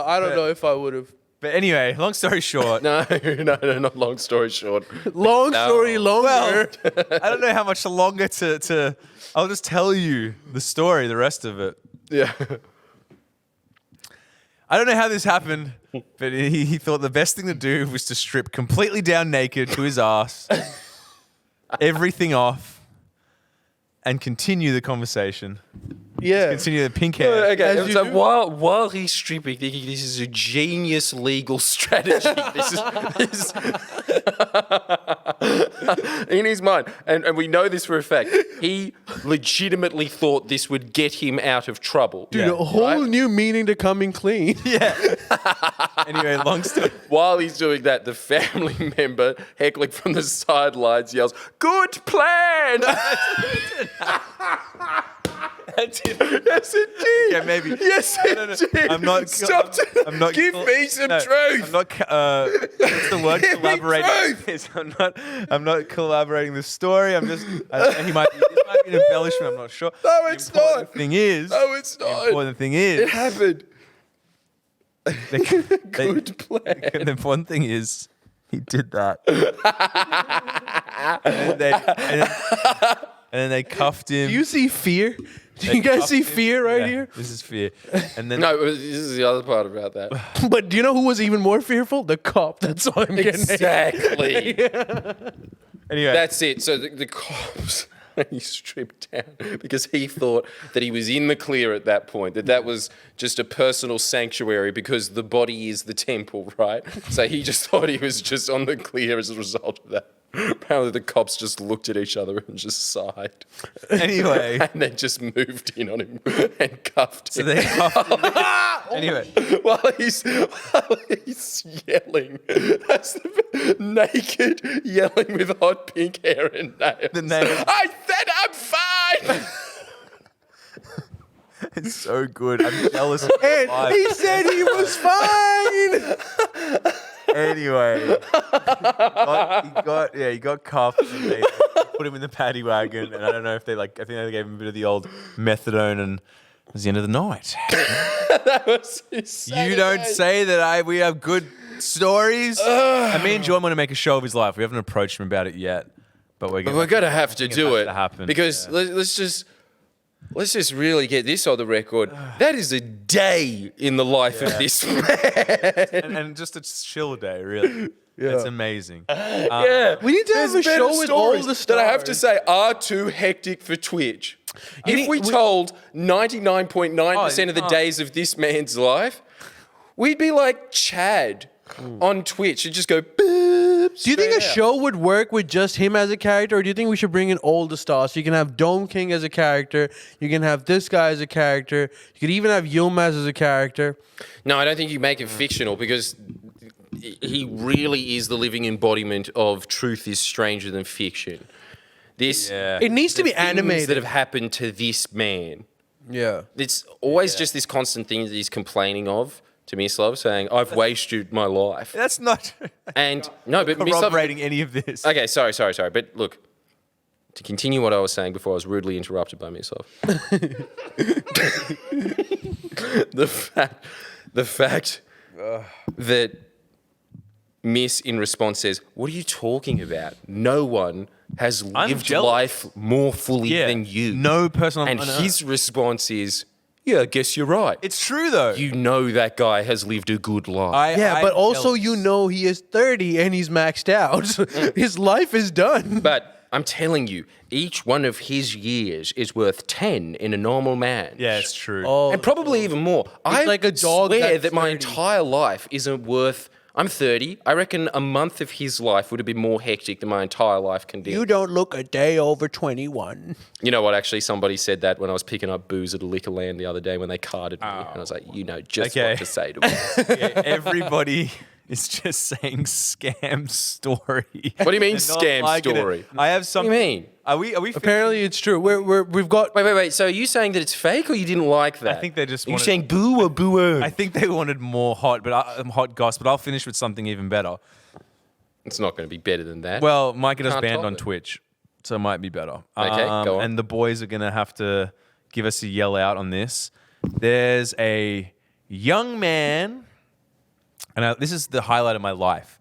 I don't know if I would have. But anyway, long story short, No, not long story short. Long story longer. I don't know how much longer to I'll just tell you the story, the rest of it. Yeah. I don't know how this happened, but he thought the best thing to do was to strip completely down naked to his ass, everything off, and continue the conversation. Yeah. Continue the pink hair. Okay, As you so do. while he's stripping, thinking this is a genius legal strategy. this is in his mind, and we know this for a fact. He legitimately thought this would get him out of trouble. Dude, a whole new meaning to coming clean. Anyway, long story. While he's doing that, the family member heckling from the sidelines yells, "Good plan!" That's it. Yes, it did. Okay, maybe. Yes, it did. I'm not. Stop. I'm not. Give me some truth. I'm not. What's the word? Give me Collaborating. truth. Yes, I'm not collaborating the this might be an embellishment. I'm not sure. No, it's the important not. Thing is. No, it's The not. important thing is. It happened. Good plan. The important thing is he did that. and then they cuffed him. Do you see fear? Do you guys see fear right Yeah, here? This is fear. And then No, this is the other part about that. But do you know who was even more fearful? The cop. That's all I'm getting at. Exactly. anyway, That's it. So the cops, he stripped down because he thought that he was in the clear at that point, that was just a personal sanctuary because the body is the temple, right? So he just thought he was just on the clear as a result of that. Apparently the cops just looked at each other and just sighed. anyway. And they just moved in on him and cuffed So him. they cuffed him. Anyway. while he's yelling. That's naked, yelling with hot pink hair and nails. The nails. I said I'm fine! It's so good. I'm jealous. Of And life. he said he was fine. Anyway, he got cuffed. And they put him in the paddy wagon, and I don't know if I think they gave him a bit of the old methadone, and it was the end of the night. That was his You don't Saturday. say that we have good stories. And me and John want to make a show of his life. We haven't approached him about it yet, but we're We're gonna have to do has it to happen. because let's just really get this on the record. That is a day in the life of this man. and just a chill day, really. It's amazing. Yeah, We need to have There's a show better with all stories the that I have to stars. say are too hectic for Twitch. If think we we- told 99.9% of the Oh, days of this man's life, we'd be like Chad on Twitch and just go. Boop, Do you think a straight out. show would work with just him as a character, or do you think we should bring in all the stars? So you can have Dome King as a character, you can have this guy as a character, you could even have Yilmaz as a character. No, I don't think you make it fictional because he really is the living embodiment of truth is stranger than fiction. This It needs to be things animated. that have happened to this man. Yeah. It's always just this constant thing that he's complaining of to Mislav, saying, I've wasted my life. That's not And no, but Mislav. corroborating any of this. Okay, sorry. But look, to continue what I was saying before I was rudely interrupted by Mislav. the fact that Miss in response says, what are you talking about? No one has lived jealous. life more fully Yeah. than you. No person on And earth. his response is, Yeah, I guess you're right. It's true though. You know that guy has lived a good life. Yeah, but I'm also jealous. he is 30 and he's maxed out. His life is done. But I'm telling you, each one of his years is worth 10 in a normal man. Yeah, it's true. And probably even more. I like a dog swear that's that my 30. entire life isn't worth... I'm 30. I reckon a month of his life would have been more hectic than my entire life condemned. You don't look a day over 21. You know what? Actually, somebody said that when I was picking up booze at a liquor land the other day when they carded me. And I was like, you know just Okay. what to say to me. Yeah, everybody is just saying scam story. What do you mean They're not scam liking it. story? I have What something. do you mean? Are we? Apparently, it's true. We've got. Wait. So are you saying that it's fake or you didn't like that? I think they just Are you wanted- saying boo or boo? I think they wanted more hot goss, but I'll finish with something even better. It's not going to be better than that. Well, Mike got us Can't banned top on it. Twitch, so it might be better. Okay, go on. And the boys are going to have to give us a yell out on this. There's a young man, and this is the highlight of my life.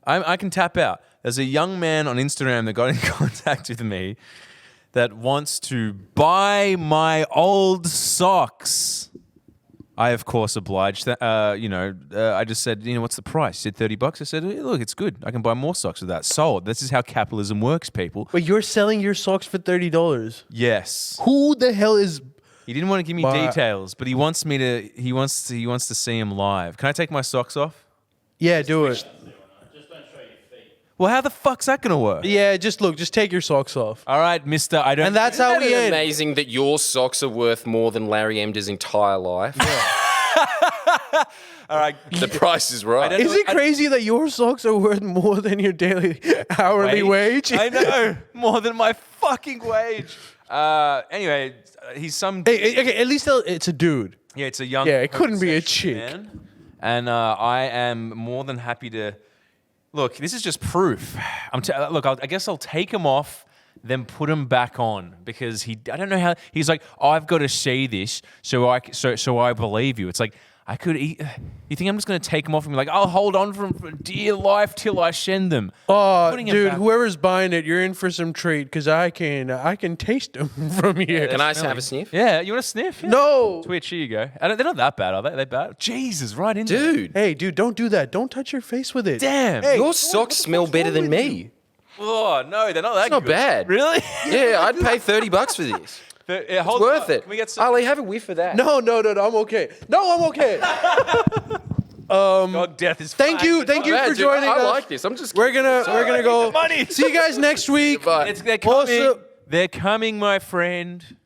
I can tap out. There's a young man on Instagram that got in contact with me that wants to buy my old socks. I, of course, obliged. I just said, what's the price? He said $30. I said, look, it's good. I can buy more socks with that. Sold. This is how capitalism works, people. Wait, you're selling your socks for $30? Yes. Who the hell is? He didn't want to give me details, but he wants me to. He wants to see him live. Can I take my socks off? Yeah, do it. Just don't show your feet. Well, how the fuck's that gonna work? Yeah, just take your socks off. All right, Mister. I don't. And that's how Isn't we it end. amazing that your socks are worth more than Larry Emder's entire life? All right. The price is right. Is it crazy that your socks are worth more than your daily hourly wage? I know more than my fucking wage. Anyway, he's some. Hey, okay, at least it's a dude. Yeah, it's a young. Yeah, it couldn't be a homosexual chick. man. And I am more than happy to. Look, this is just proof. I guess I'll take him off, then put him back on because I don't know how. He's like, I've got to see this, so I believe you. It's like I could. You think I'm just going to take him off and be like, I'll hold on for dear life till I send them? Oh, Putting him dude, back- whoero's buying it, you're in for some treat because I can taste them from here. Can I have a sniff? Yeah, you want to sniff? Yeah. No. Twitch, here you go. They're not that bad, are they? Are they bad? Jesus, right in there. Dude, Hey, dude, don't do that. Don't touch your face with it. Damn. Hey, your socks smell better than me. Oh, no, they're not that not good. bad. Really? Yeah, I'd pay $30 for this. Yeah, It's worth it. Can we get some? Ali, have a whiff of that. No, I'm okay. No, I'm okay. God, death is Thank you for Dude, joining I us. like this. I'm just. We're gonna go. money. See you guys next week. Bye. They're coming. Also- They're coming, my friend.